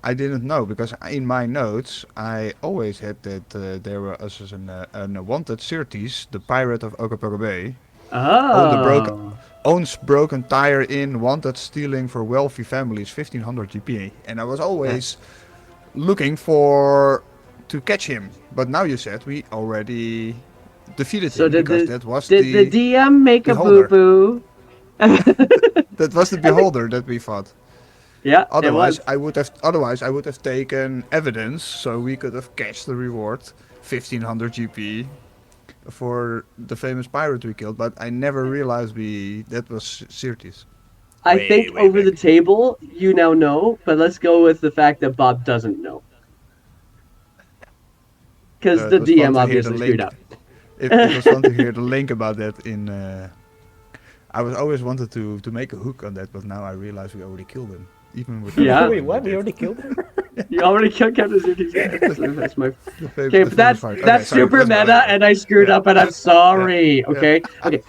I didn't know because in my notes I always had that there was a wanted Xerxes, the pirate of Ocapoca Bay. Oh. Owns broken tire in, wanted stealing for wealthy families, 1500 GPA. And I was always looking to catch him. But now you said we already defeated So him did because the that was did the DM make beholder. a boo boo? That was the beholder that we fought. Yeah. Otherwise, it was. I would have taken evidence so we could have cashed the reward, 1500 GP, for the famous pirate we killed. But I never realized that was Xerxes. I think way over back. the table you now know, but let's go with the fact that Bob doesn't know. Because the It was fun DM to hear obviously the screwed link. up. It was fun to hear the link about that in. I was always wanted to make a hook on that, but now I realize we already killed him. Even with Yeah. Wait, what? We already killed him? You already killed Captain Zertes. That's my. the Okay, but that's sorry, super let's go meta, ahead. and I screwed Yeah. up, and I'm sorry. Okay. Okay.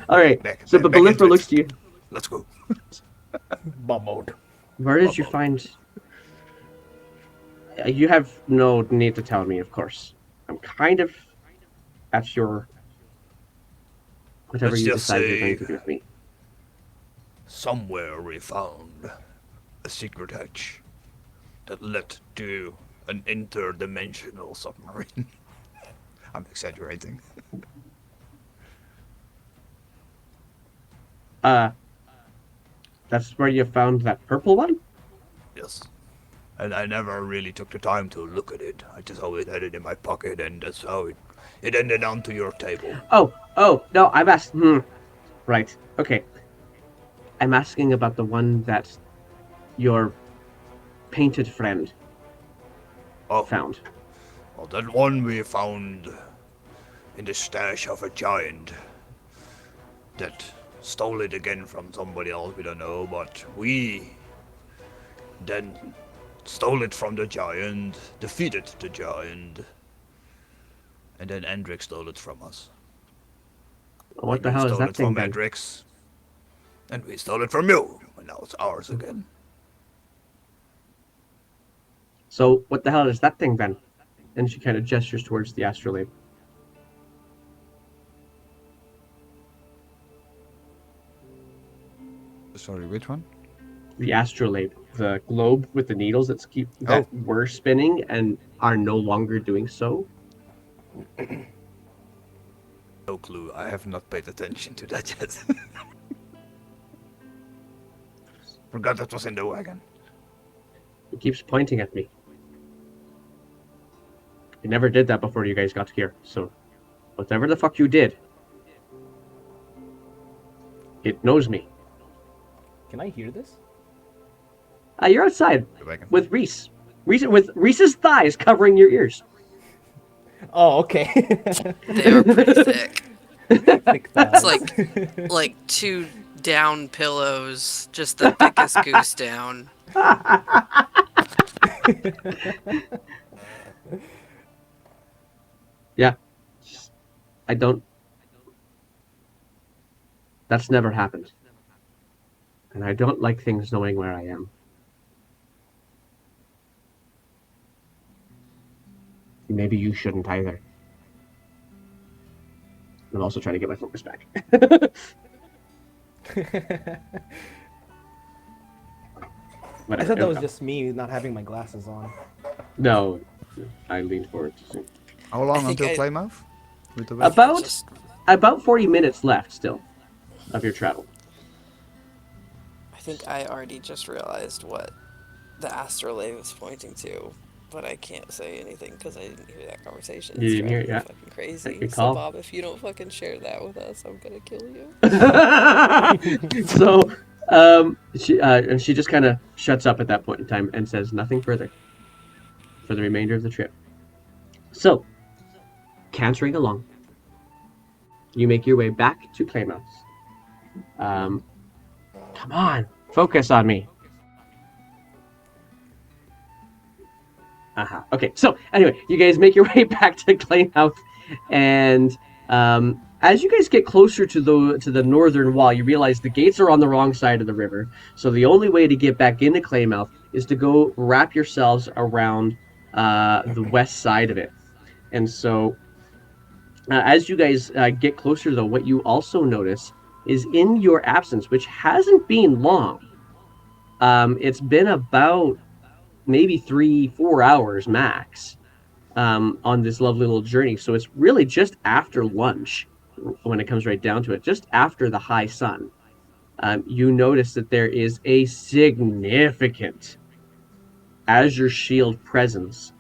All right. Back- So, back- but back into Balifra it. looks to you. Let's go. Bob mode. Where did you find? You have no need to tell me, of course. I'm kind of at your whatever Let's you just decide you're say- going to do with me. Somewhere we found a secret hatch that led to an interdimensional submarine. I'm exaggerating. That's where you found that purple one? Yes. And I never really took the time to look at it. I just always had it in my pocket, and that's how it ended onto your table. Oh, no, I'm asking. Right, okay. I'm asking about the one that your painted friend Oh, found. Well, that one we found in the stash of a giant that stole it again from somebody else, we don't know, but we then stole it from the giant, defeated the giant, and then Endrick stole it from us. What And the we hell is stole that it thing from then? Endrick's, and we stole it from you, and now it's ours again. So what the hell is that thing then? And she kind of gestures towards the astrolabe. Sorry, which one? The astrolabe, the globe with the needles that were spinning and are no longer doing so. No clue. I have not paid attention to that yet. Forgot that was in the wagon. It keeps pointing at me. It never did that before you guys got here, so whatever the fuck you did, it knows me. Can I hear this? You're outside The wagon. with Reese. With Reese's thighs covering your ears. Oh, okay. They are pretty thick. Thick It's thighs. like 2 down pillows, just the thickest goose down. Yeah. I don't... That's never happened. And I don't like things knowing where I am. Maybe you shouldn't either. I'm also trying to get my focus back. I thought that was just me not having my glasses on. No, I leaned forward to see. How long think until I- Plymouth? With the wagon? About Just- about 40 minutes left still of your travel. I think I already just realized what the astrolabe is pointing to, but I can't say anything because I didn't hear that conversation. You It's didn't hear it, driving me yeah. fucking crazy. Good So call. Bob, if you don't fucking share that with us, I'm gonna kill you. So she just kind of shuts up at that point in time and says nothing further for the remainder of the trip. So, cantering along, you make your way back to Claymouth. Come on, focus on me. Okay, so anyway, you guys make your way back to Claymouth, and as you guys get closer to the northern wall, you realize the gates are on the wrong side of the river. So the only way to get back into Claymouth is to go wrap yourselves around the west side of it. And so, as you guys get closer, though, what you also notice is in your absence, which hasn't been long. It's been about maybe 3-4 hours max on this lovely little journey. So it's really just after lunch when it comes right down to it, just after the high sun. You notice that there is a significant Azure Shield presence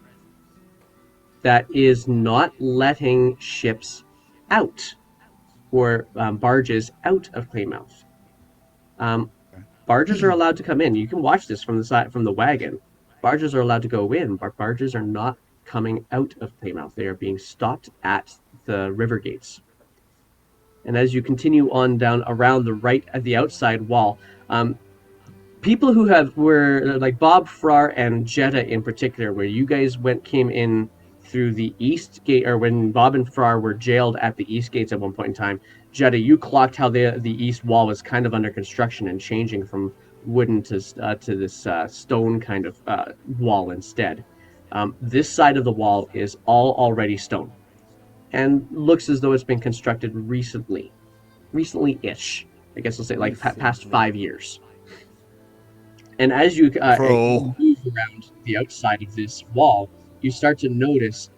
that is not letting ships out or barges out of Claymouth. Barges are allowed to come in. You can watch this from the side from the wagon. Barges are allowed to go in, but barges are not coming out of Claymouth. They are being stopped at the river gates. And as you continue on down around the right at the outside wall, people who were like Bob, Frar, and Jetta in particular, where you guys came in through the east gate, or when Bob and Frar were jailed at the east gates at one point in time, Jetta, you clocked how the east wall was kind of under construction and changing from wooden to this stone kind of wall instead. This side of the wall is all already stone, and looks as though it's been constructed recently-ish. I guess we'll say like past 5 years. And as you move around the outside of this wall, you start to notice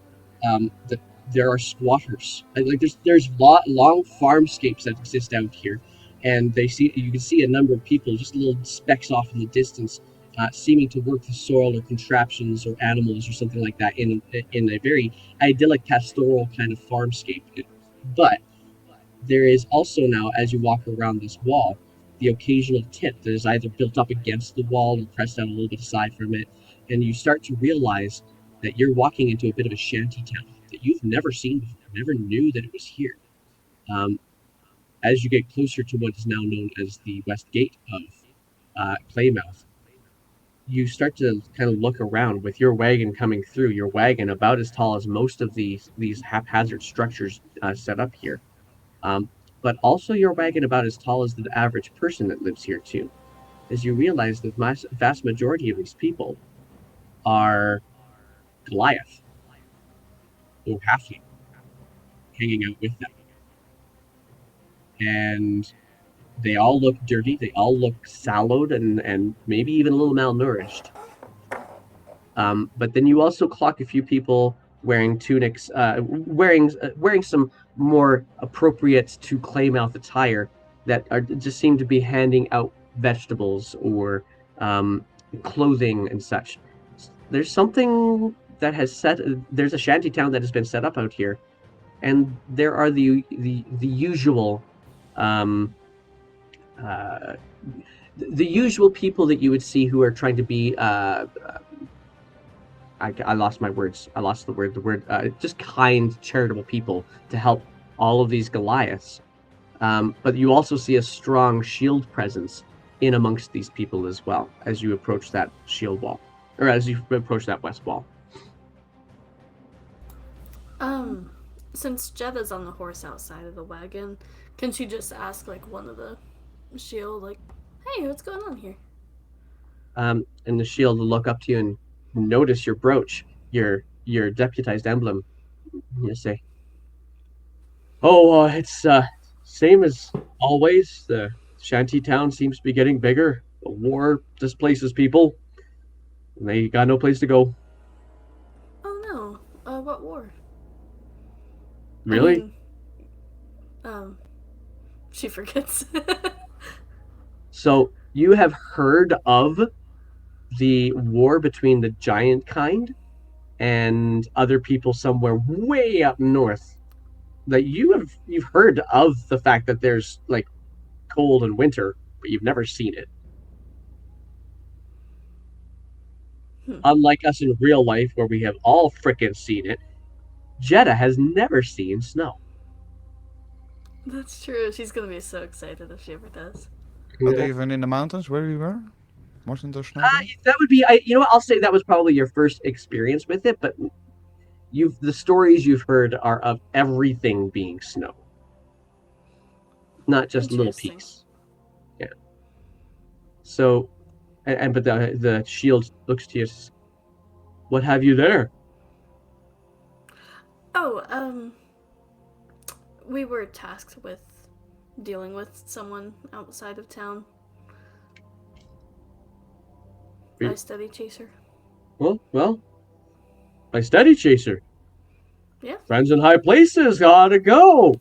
that there are squatters. Like there's long farmscapes that exist out here, and you can see a number of people, just little specks off in the distance, seeming to work the soil or contraptions or animals or something like that in a very idyllic pastoral kind of farmscape. But there is also now, as you walk around this wall, the occasional tip that is either built up against the wall or pressed out a little bit aside from it, and you start to realize that you're walking into a bit of a shanty town that you've never seen before, never knew that it was here. As you get closer to what is now known as the west gate of Claymouth, you start to kind of look around with your wagon coming through. Your wagon about as tall as most of these haphazard structures set up here, but also your wagon about as tall as the average person that lives here too. As you realize the vast majority of these people are Goliath or halfling hanging out with them, and they all look dirty. They all look sallowed and maybe even a little malnourished. But then you also clock a few people wearing tunics, wearing some more appropriate to Claymouth attire that are just seem to be handing out vegetables or clothing and such. There's something that has set. There's a shanty town that has been set up out here, and there are the usual. The usual people that you would see who are trying to be I lost my words. I lost the word. Just kind, charitable people to help all of these Goliaths. But you also see a strong shield presence in amongst these people as well as you approach that shield wall, or as you approach that west wall. Since Jetta's on the horse outside of the wagon, can she just ask like one of the shield, like, "Hey, what's going on here?" And the shield will look up to you and notice your brooch, your deputized emblem. You say, "Oh, it's same as always. The shanty town seems to be getting bigger. The war displaces people, and they got no place to go." Oh no, what war? Really? I mean, she forgets. So you have heard of the war between the giant kind and other people somewhere way up north. That you've heard of the fact that there's like cold and winter, but you've never seen it. Unlike us in real life, where we have all frickin' seen it, Jetta has never seen snow. That's true. She's gonna be so excited if she ever does. Not even in the mountains where we were? Wasn't there snow? That would be, you know what? I'll say that was probably your first experience with it, but the stories you've heard are of everything being snow, not just little Interesting. peaks. Yeah. So, but the shield looks to you. What have you there? Oh, we were tasked with dealing with someone outside of town. Really? A steady chaser. Well, my steady chaser. Yeah. Friends in high places gotta go.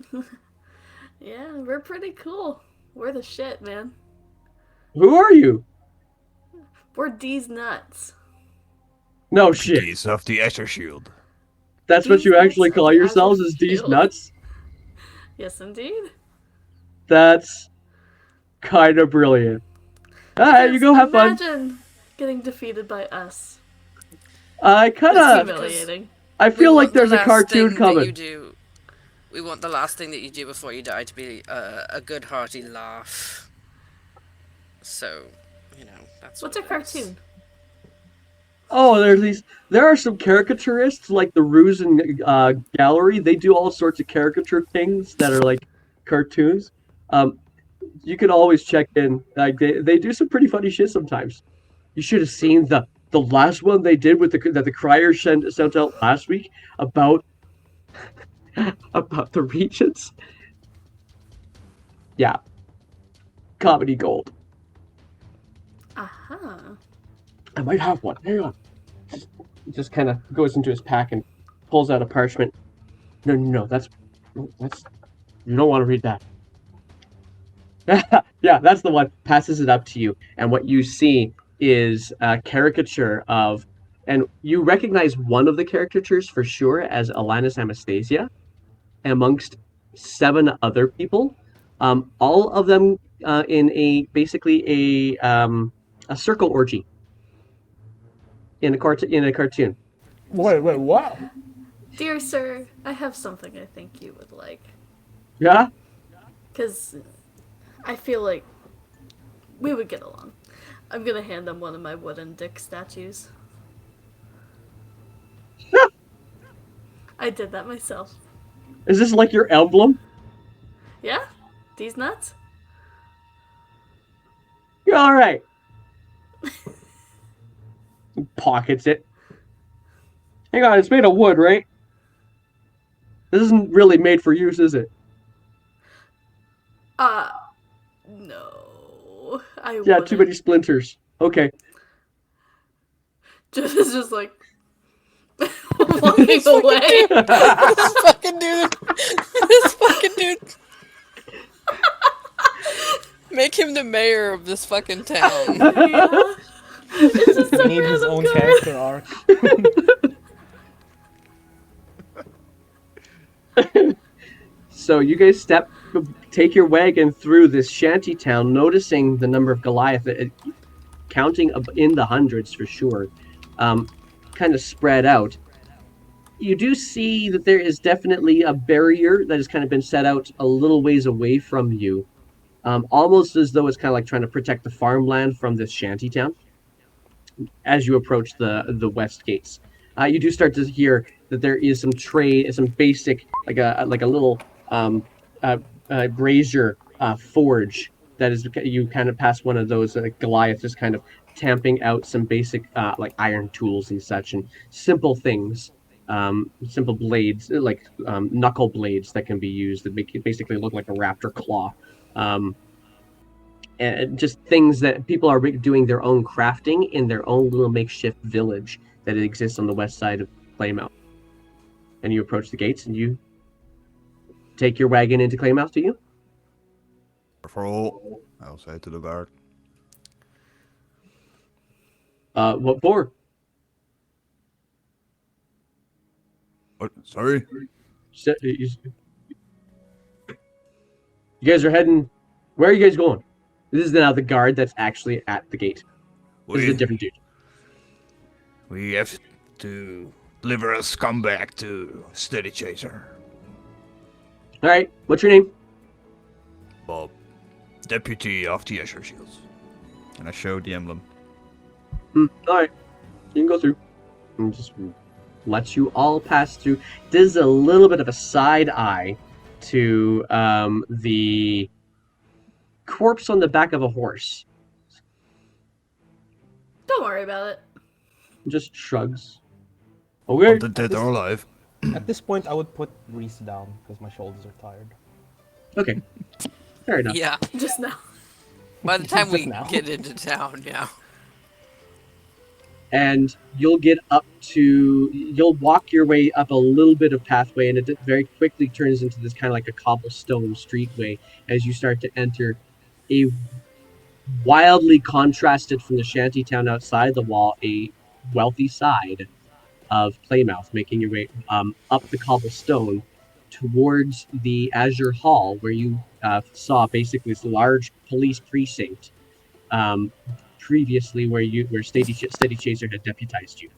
Yeah, we're pretty cool. We're the shit, man. Who are you? We're D's nuts. No shit. Keys of the Escher Shield. That's what D's you nuts actually of call the yourselves, Azure as D's Shield. nuts? Yes, indeed. That's kind of brilliant. Alright, you go have fun. Imagine getting defeated by us. I kind It's of. humiliating. I We feel like want the there's a last cartoon thing that you coming. do. We want the last thing that you do before you die to be a good hearty laugh. So, you know, that's What's a what it is. cartoon? Oh, there are some caricaturists like the Ruse and Gallery. They do all sorts of caricature things that are like cartoons. You can always check in. Like they do some pretty funny shit sometimes. You should have seen the last one they did with the Crier sent out last week about about the regions. Yeah, comedy gold. Aha. I might have one. Hang on. He just kind of goes into his pack and pulls out a parchment. No, that's you don't want to read that. Yeah, that's the one. Passes it up to you, and what you see is a caricature of, and you recognize one of the caricatures for sure as Alanis Anastasia, amongst 7 other people, all of them in a circle orgy in a cartoon. Wait, what? Dear sir, I have something I think you would like. Yeah? Because I feel like we would get along. I'm gonna hand him one of my wooden dick statues. I did that myself. Is this like your emblem? Yeah? These nuts? You're alright. Pockets it. Hang on, it's made of wood, right? This isn't really made for use, is it? No. I Yeah, wouldn't. too many splinters. Okay. Just like walking away. This fucking dude. This fucking dude. Make him the mayor of this fucking town. Yeah. It's just He a needs his random own card. character arc. So you guys take your wagon through this shanty town, noticing the number of Goliath, counting in the hundreds for sure, kind of spread out. You do see that there is definitely a barrier that has kind of been set out a little ways away from you, almost as though it's kind of like trying to protect the farmland from this shanty town. As you approach the west gates, you do start to hear that there is some trade, some basic like a little brazier forge that is, you kind of pass one of those Goliath just kind of tamping out some basic like iron tools and such, and simple things, simple blades like knuckle blades that can be used that make it basically look like a raptor claw. And just things that people are doing their own crafting in their own little makeshift village that exists on the west side of Claymouth. And you approach the gates and you take your wagon into Claymouth, do you? Careful, I'll say to the guard. What for? What? Sorry? You guys are heading... Where are you guys going? This is now the guard that's actually at the gate. This is a different dude. We have to deliver a scumbag to Steady Chaser. Alright, what's your name? Bob, deputy of the Azure Shields. And I showed the emblem. Alright, you can go through. And just lets you all pass through. Does a little bit of a side eye to the corpse on the back of a horse. Don't worry about it. Just shrugs. Okay. The dead or alive. At this point, I would put Reese down because my shoulders are tired. Okay. Fair enough. Yeah. Just now. By the time we Just now. get into town, yeah. And you'll you'll walk your way up a little bit of pathway, and it very quickly turns into this kind of like a cobblestone streetway as you start to enter a wildly contrasted from the shanty town outside the wall, a wealthy side of Playmouth, making your way up the cobblestone towards the Azure Hall, where you saw basically this large police precinct previously, where Steady Chaser had deputized you,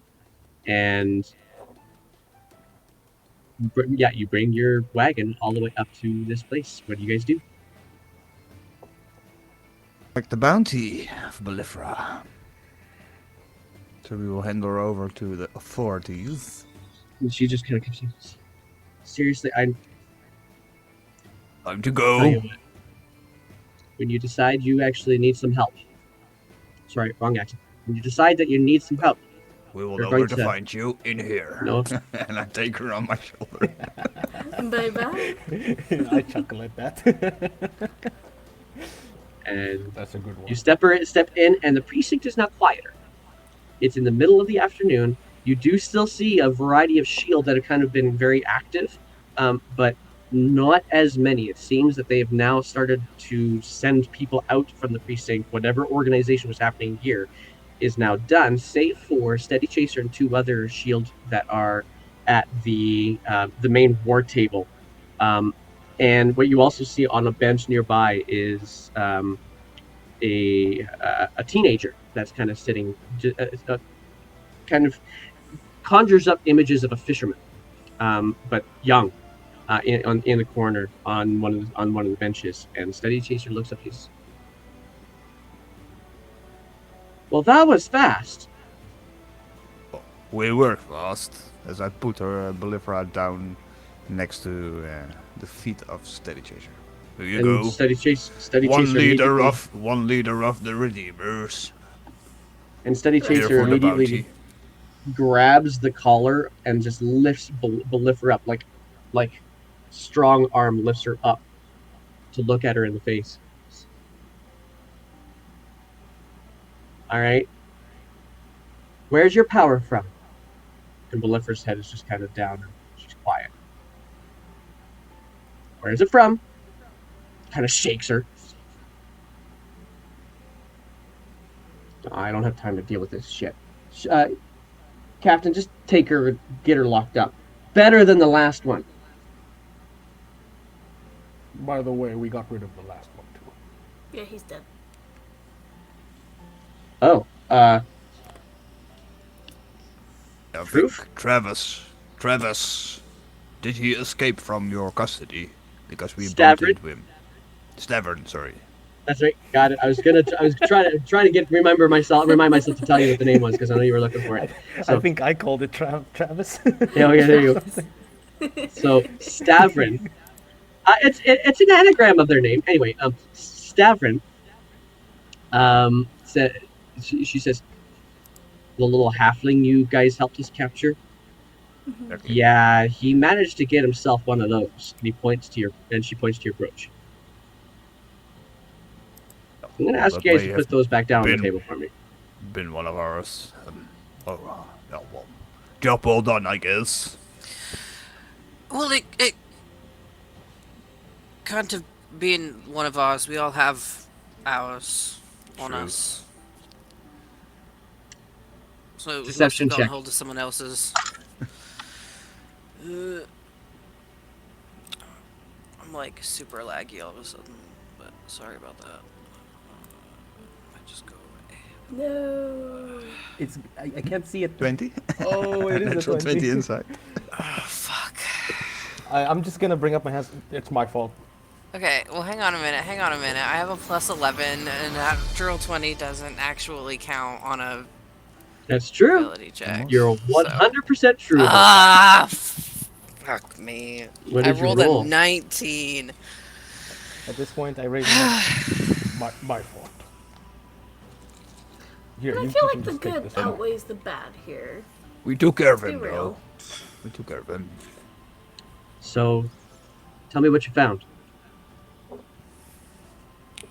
and yeah, you bring your wagon all the way up to this place. What do you guys do? Like the bounty of Balifra. So we will hand her over to the authorities. And she just kind of keeps saying, seriously, Time to tell go. you what, when you decide you actually need some help. Sorry, wrong accent. When you decide that you need some help, We will You're know where going to to- find you in here. No. And I take her on my shoulder. Bye bye. I chuckle at that. and That's a good one. you step in, and the precinct is now quieter. It's in the middle of the afternoon. You do still see a variety of shield that have kind of been very active, but not as many. It seems that they have now started to send people out from the precinct. Whatever organization was happening here is now done, save for Steady Chaser and two other shield that are at the main war table. And what you also see on a bench nearby is a teenager that's kind of sitting, kind of conjures up images of a fisherman, but young, in the corner on one of the benches. And Steady Chaser looks up. He's, well, that was fast. We were fast, as I put her Balifra down next to the feet of Steady Chaser. Here you And go. Steady Chaser One leader of the Redeemers. And Steady Here Chaser for the immediately bounty. grabs the collar and just lifts Balifra up, like strong arm lifts her up to look at her in the face. All right. Where's your power from? And Balifra's head is just kind of down and she's quiet. Where's it from? Kind of shakes her. I don't have time to deal with this shit. Captain, just take her, get her locked up. Better than the last one. By the way, we got rid of the last one too. Yeah, he's dead. Oh, I Proof? think Travis, did he escape from your custody? Because we bumped Stavrid? into him. Stavern, sorry. that's right. Got it. I was trying to remind myself to tell you what the name was because I know you were looking for it. So, I think I called it Travis. yeah, there you go. So Stavrin, it's an anagram of their name. Anyway, Stavrin, said she says, the little halfling you guys helped us capture. Okay. Yeah, he managed to get himself one of those. And she points to your brooch. I'm gonna ask That you guys may to have put those back down on the been- table for me. Been one of ours. Job well done, I guess. Well, it can't have been one of ours. We all have ours on True. us. So we must Deception have gotten check. hold of someone else's. I'm like super laggy all of a sudden, but sorry about that. I just go away. No. I can't see it. 20? Oh, it is a Natural 20. 20 inside. Oh, fuck. I'm just gonna bring up my hands. It's my fault. Okay, well, hang on a minute. I have a plus 11, and natural 20 doesn't actually count on a That's true. ability check. You're 100% true. about Ah, fuck me. What I did you rolled roll? a 19. At this point, I raise my fault. Here, But I you feel can like the just take good this one. outweighs the bad here. We took care of Be him, real. though. We took care of him. So, tell me what you found.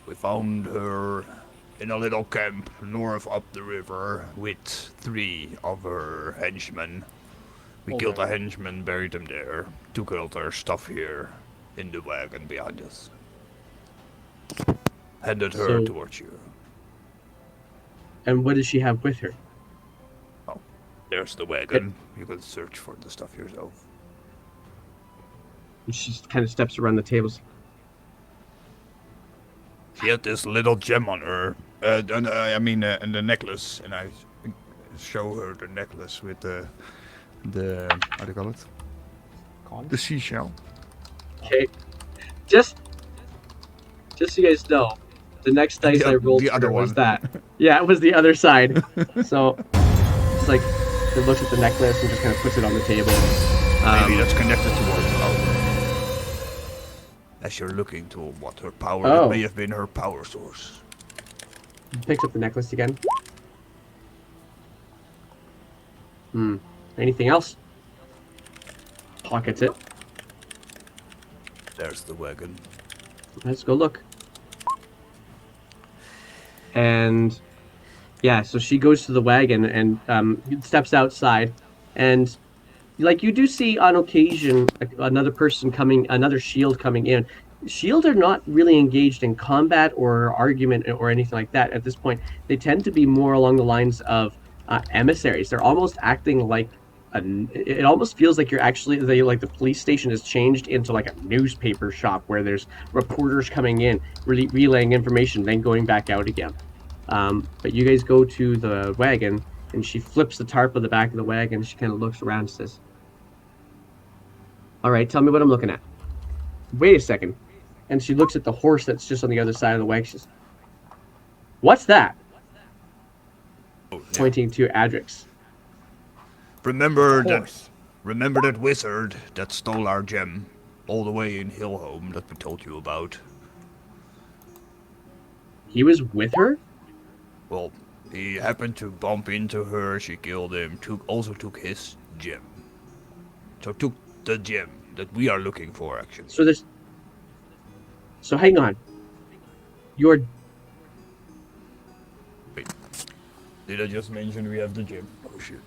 We found her in a little camp north up the river with 3 of her henchmen. We killed a henchman, buried them there, took all their stuff here in the wagon behind us. Handed her So- towards you. And what does she have with her? There's the wagon. You can search for the stuff yourself. And she kind of steps around the tables. She had this little gem on her, and the necklace, and I show her the necklace with the how do you call it? Con? The seashell. Okay. Just so you guys know, the next dice I rolled the for other her was one. that. Yeah, it was the other side. So, it's like, it looks at the necklace and just kind of puts it on the table. Maybe that's connected to her power. As you're looking to what her power, Oh. it may have been her power source. Picks up the necklace again. Anything else? Pockets it. There's the wagon. Let's go look. And yeah, so she goes to the wagon and steps outside, and like you do see on occasion another shield coming in. Shield are not really engaged in combat or argument or anything like that at this point. They tend to be more along the lines of emissaries. They're almost acting like it almost feels like the police station has changed into like a newspaper shop where there's reporters coming in, really relaying information, then going back out again. But you guys go to the wagon, And she flips the tarp on the back of the wagon. She kind of looks around and says, "All right, tell me what I'm looking at." "Wait a second." And she looks at the horse that's just on the other side of the wagon. She says, "What's that?" Oh, yeah. Pointing to Adrix. Remember Horse. that wizard that stole our gem all the way in Hillhome that we told you about? He was with her? Well, he happened to bump into her, she killed him, also took his gem. So took the gem that we are looking for, actually. So hang on. You're... Wait. Did I just mention we have the gem? Oh shit.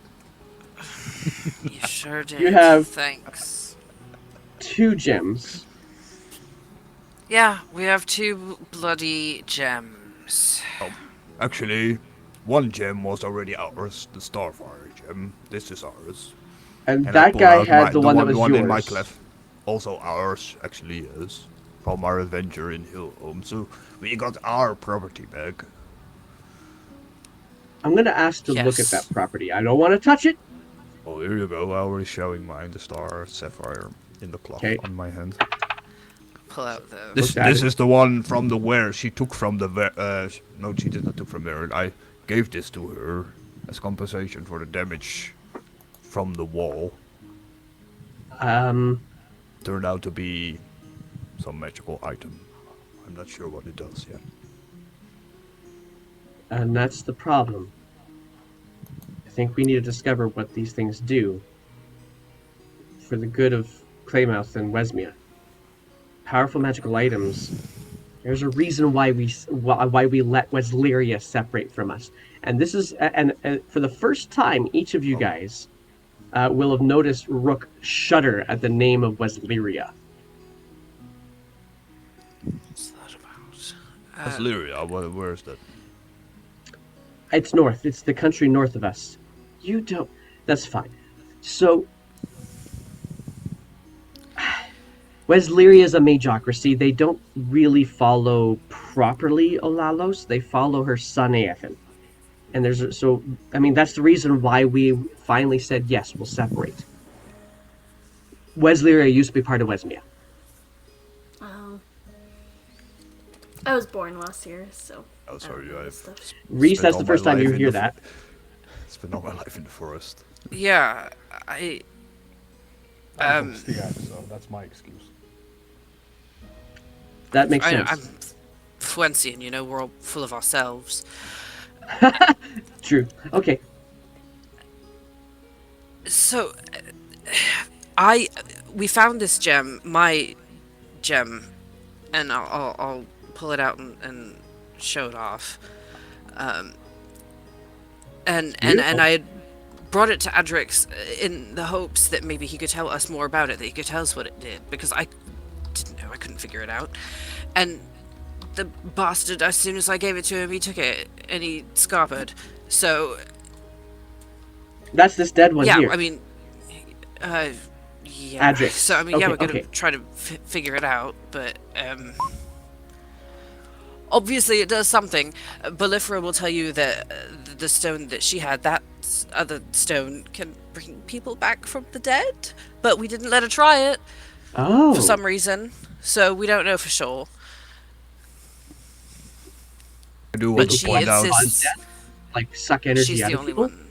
You sure did. You have- Thanks. 2 gems. Yeah, we have 2 bloody gems. Actually, one gem was already ours, the Starfire gem. This is ours. And And I that pulled guy out had the one that was one yours. in my clef. Also ours, actually, is. From our adventure in Hillhome. So we got our property back. I'm going to ask to look at Yes. that property. I don't want to touch it. Oh, here you go. I already showing mine, the Star Sapphire in the cloth Okay. on my hand. Pull out the... This at this it. is the one from the where she took from the no, she did not took from there. I gave this to her as compensation for the damage from the wall. Turned out to be some magical item. I'm not sure what it does yet. And that's the problem. I think we need to discover what these things do for the good of Claymouth and Wesmia. Powerful magical items. There's a reason why we let Wesleria separate from us. And this is and for the first time, each of you guys will have noticed Rook shudder at the name of Wesleria. What's that about? That's Lyria. Where is that? It's north. It's the country north of us. You don't... That's fine. So... Wesleria is a magocracy. They don't really follow properly Olalos. They follow her son Aethan. And there's... So, I mean, that's the reason why we finally said, yes, we'll separate. Wesleria used to be part of Wesmia. Oh. I was born last year, so. Oh, I sorry, don't know I've this stuff. Reese, spent that's all the my first time you life in hear the that. Spent all my life in the forest. Yeah, I... I'm from Stiag, so that's my excuse. That makes I'm sense. Fuensian, you know, we're all full of ourselves. True. Okay. So, we found this gem, my gem, and I'll pull it out and show it off. And I had brought it to Adrix in the hopes that maybe he could tell us more about it, that he could tell us what it did, because I didn't know, I couldn't figure it out. And the bastard, as soon as I gave it to him, he took it, and he scarpered. So, That's this dead one yeah, here. I mean, yeah. Adrix. So, I mean, Okay, yeah, we're gonna okay. try to figure it out, but, obviously it does something. Balifra will tell you that the stone that she had, that other stone, can bring people back from the dead, but we didn't let her try it Oh. for some reason, so we don't know for sure. I do want But to she point out. insists Like, suck energy she's out the of only people? one.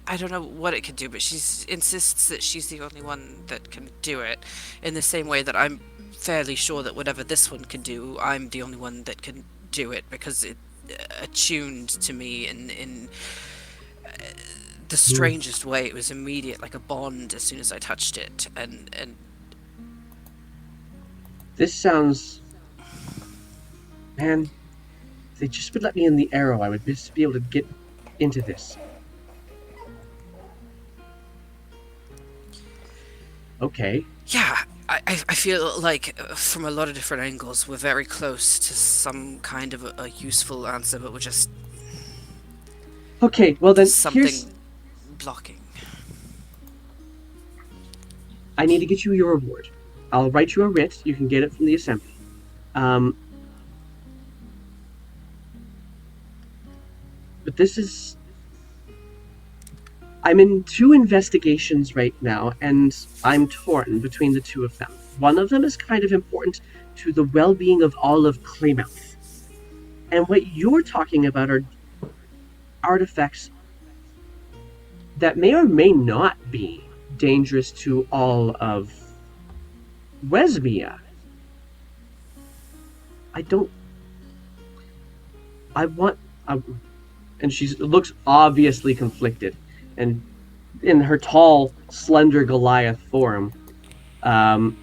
I don't know what it could do, but she insists that she's the only one that can do it, in the same way that I'm fairly sure that whatever this one can do, I'm the only one that can do it, because it attuned to me in the strangest way. It was immediate, like a bond, as soon as I touched it, and This sounds... Man, if they just would let me in the arrow, I would just be able to get into this. Okay. yeah, I feel like from a lot of different angles, we're very close to some kind of a useful answer, but we're just Okay, well then, something here's... blocking. I need to get you your reward. I'll write you a writ. You can get it from the assembly. this is... I'm in 2 investigations right now, and I'm torn between the 2 of them. One of them is kind of important to the well-being of all of Claymouth. And what you're talking about are artifacts that may or may not be dangerous to all of Wesmia. I don't... I want... and she looks obviously conflicted. And in her tall, slender Goliath form, oh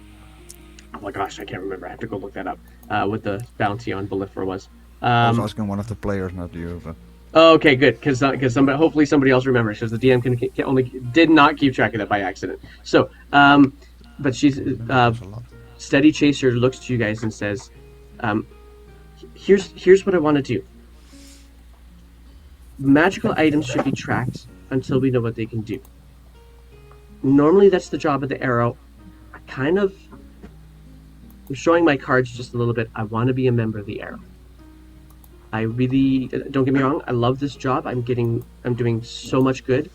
my gosh, I can't remember. I have to go look that up. What the bounty on Balifra was. I was asking one of the players, not you. But... Oh, okay, good, because somebody, hopefully somebody else remembers, because the DM did not keep track of that by accident. So, but she's Steady Chaser looks to you guys and says, "Here's what I want to do. Magical items should be tracked until we know what they can do. Normally, that's the job of the arrow. I'm showing my cards just a little bit. I want to be a member of the arrow. I really, don't get me wrong, I love this job. I'm doing so much good.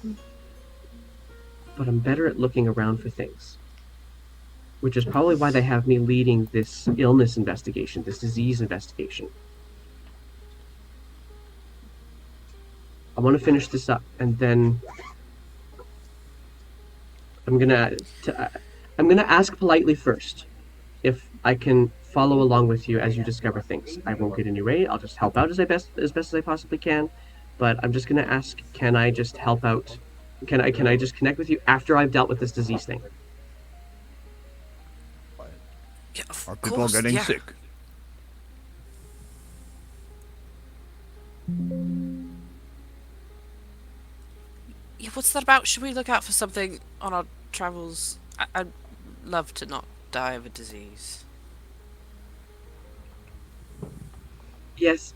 But I'm better at looking around for things. Which is probably why they have me leading this illness investigation, this disease investigation. I want to finish this up, and then I'm gonna ask politely first if I can follow along with you as you discover things. I won't get any rate. I'll just help out as best as I possibly can. But I'm just gonna ask, can I just help out? Can I just connect with you after I've dealt with this disease thing? Yeah, Are people getting sick? Yeah, what's that about? Should we look out for something on our travels? I'd love to not die of a disease. Yes,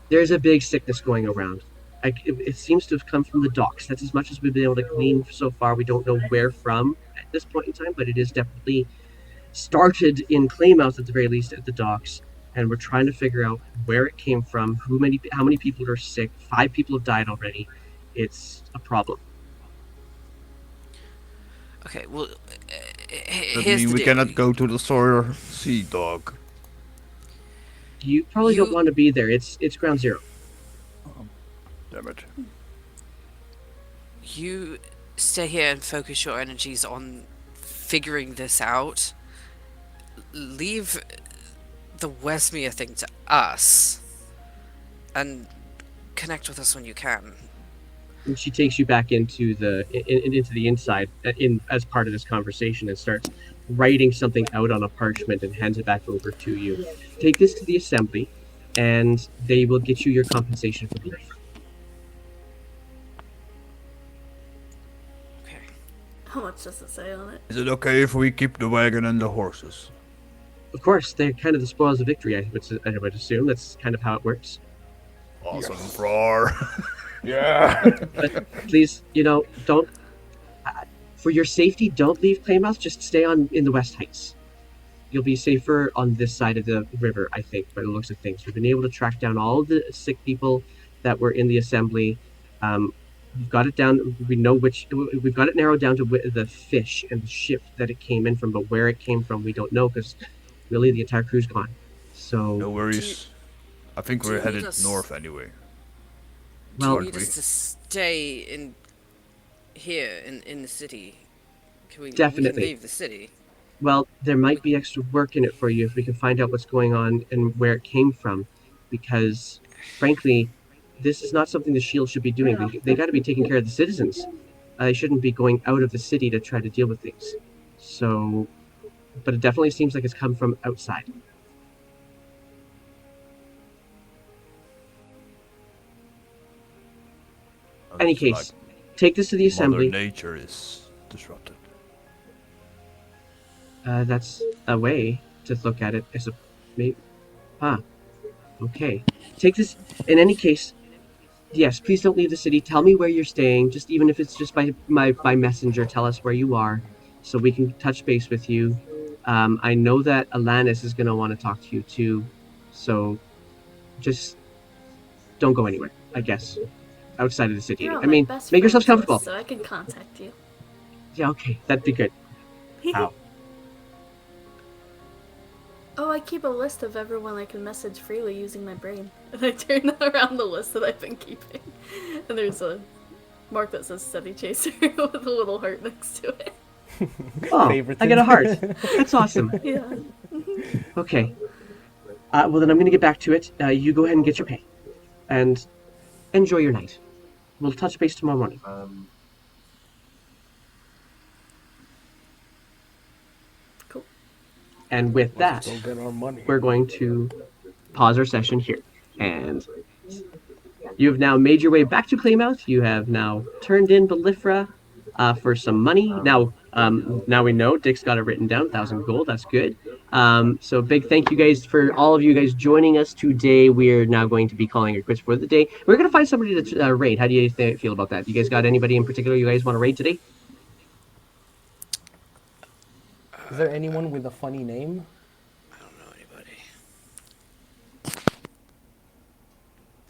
there's a big sickness going around. It seems to have come from the docks. That's as much as we've been able to glean so far. We don't know where from at this point in time, but it is definitely started in Claymouth at the very least at the docks. And we're trying to figure out where it came from, how many people are sick. 5 people have died already. It's a problem. Okay, well, That here's mean the we deal. cannot go to the Sawyer Sea, dog. You probably don't want to be there. It's ground zero. Damn it. You stay here and focus your energies on figuring this out. Leave the Wesmere thing to us. And connect with us when you can. And she takes you back into the inside as part of this conversation and starts writing something out on a parchment and hands it back over to you. Take this to the assembly, and they will get you your compensation for the life. Okay. How much does it say on it? Is it okay if we keep the wagon and the horses? Of course, they're kind of the spoils of victory. I would assume that's kind of how it works. Awesome, Frar. Yeah. But please, don't. For your safety, don't leave Claymouth. Just stay in the West Heights. You'll be safer on this side of the river, I think, by the looks of things. We've been able to track down all the sick people that were in the assembly. We've got it down. We know we've got it narrowed down to the fish and the ship that it came in from, but where it came from, we don't know because really the entire crew's gone. So No worries. I think do we're you headed need us- north anyway. Do well, you need us to stay in the city? We can Definitely. leave the city. Well, there might be extra work in it for you if we can find out what's going on and where it came from. Because, frankly, this is not something the Shield should be doing. They got to be taking care of the citizens. They shouldn't be going out of the city to try to deal with things. So, but it definitely seems like it's come from outside. Any It's case, take this to the like assembly. Mother Nature is disrupted. That's a way to look at it. Maybe. Okay. Take this. In any case, yes. Please don't leave the city. Tell me where you're staying. Just even if it's just by messenger, tell us where you are, so we can touch base with you. I know that Alanis is going to want to talk to you too, so just don't go anywhere. I guess, outside of the city. You're on I my mean, best make yourselves friends comfortable. list, so I can contact you. Yeah, okay, that'd be good. Wow. Oh, I keep a list of everyone I can message freely using my brain. And I turn around the list that I've been keeping. And there's a mark that says Steady Chaser with a little heart next to it. Oh, Favorited. I get a heart. That's awesome. Yeah. Okay. Well, then I'm going to get back to it. You go ahead and get your pay. And enjoy your night. We'll touch base tomorrow morning. Cool. And with that, Let's go get our money. we're going to pause our session here. And you have now made your way back to Claymouth. You have now turned in Balifra for some money. Now we know Dick's got it written down, 1,000 gold. That's good. So big thank you guys for all of you guys joining us today. We're now going to be calling it quits for the day. We're going to find somebody to raid. How do you feel about that? You guys got anybody in particular you guys want to raid today? Is there anyone with a funny name? I don't know anybody.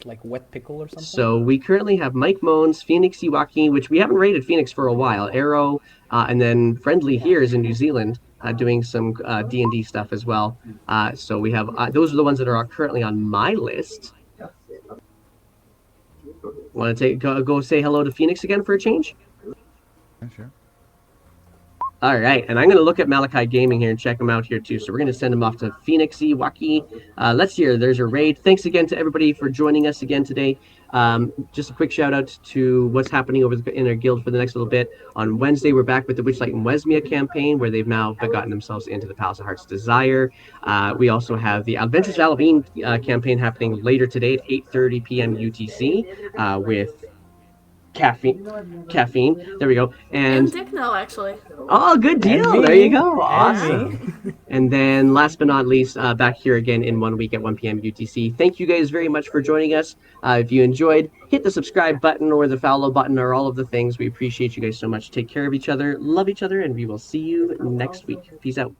Like Wet Pickle or something? So we currently have Mike Moans, Phoenix Iwaki, which we haven't raided Phoenix for a while, Arrow, and then Friendly here is in New Zealand doing some D&D stuff as well. So we have, those are the ones that are currently on my list. Want to go say hello to Phoenix again for a change? Yeah, sure. All right, and I'm going to look at Malachi Gaming here and check him out here too. So we're going to send him off to Phoenix Iwaki. Let's hear. There's a raid. Thanks again to everybody for joining us again today. Just a quick shout out to what's happening over in our guild for the next little bit. On Wednesday, we're back with the Witchlight and Wesmia campaign, where they've now gotten themselves into the Palace of Heart's Desire. We also have the Adventures of Halloween campaign happening later today at 8:30 p.m. UTC with caffeine. There we go. And Dick now, actually. Oh, good deal. me. There you go. And Awesome. And then last but not least, back here again in 1 week at 1 p.m. UTC. Thank you guys very much for joining us. If you enjoyed, hit the subscribe button or the follow button or all of the things. We appreciate you guys so much. Take care of each other, love each other, and we will see you next week. Peace out.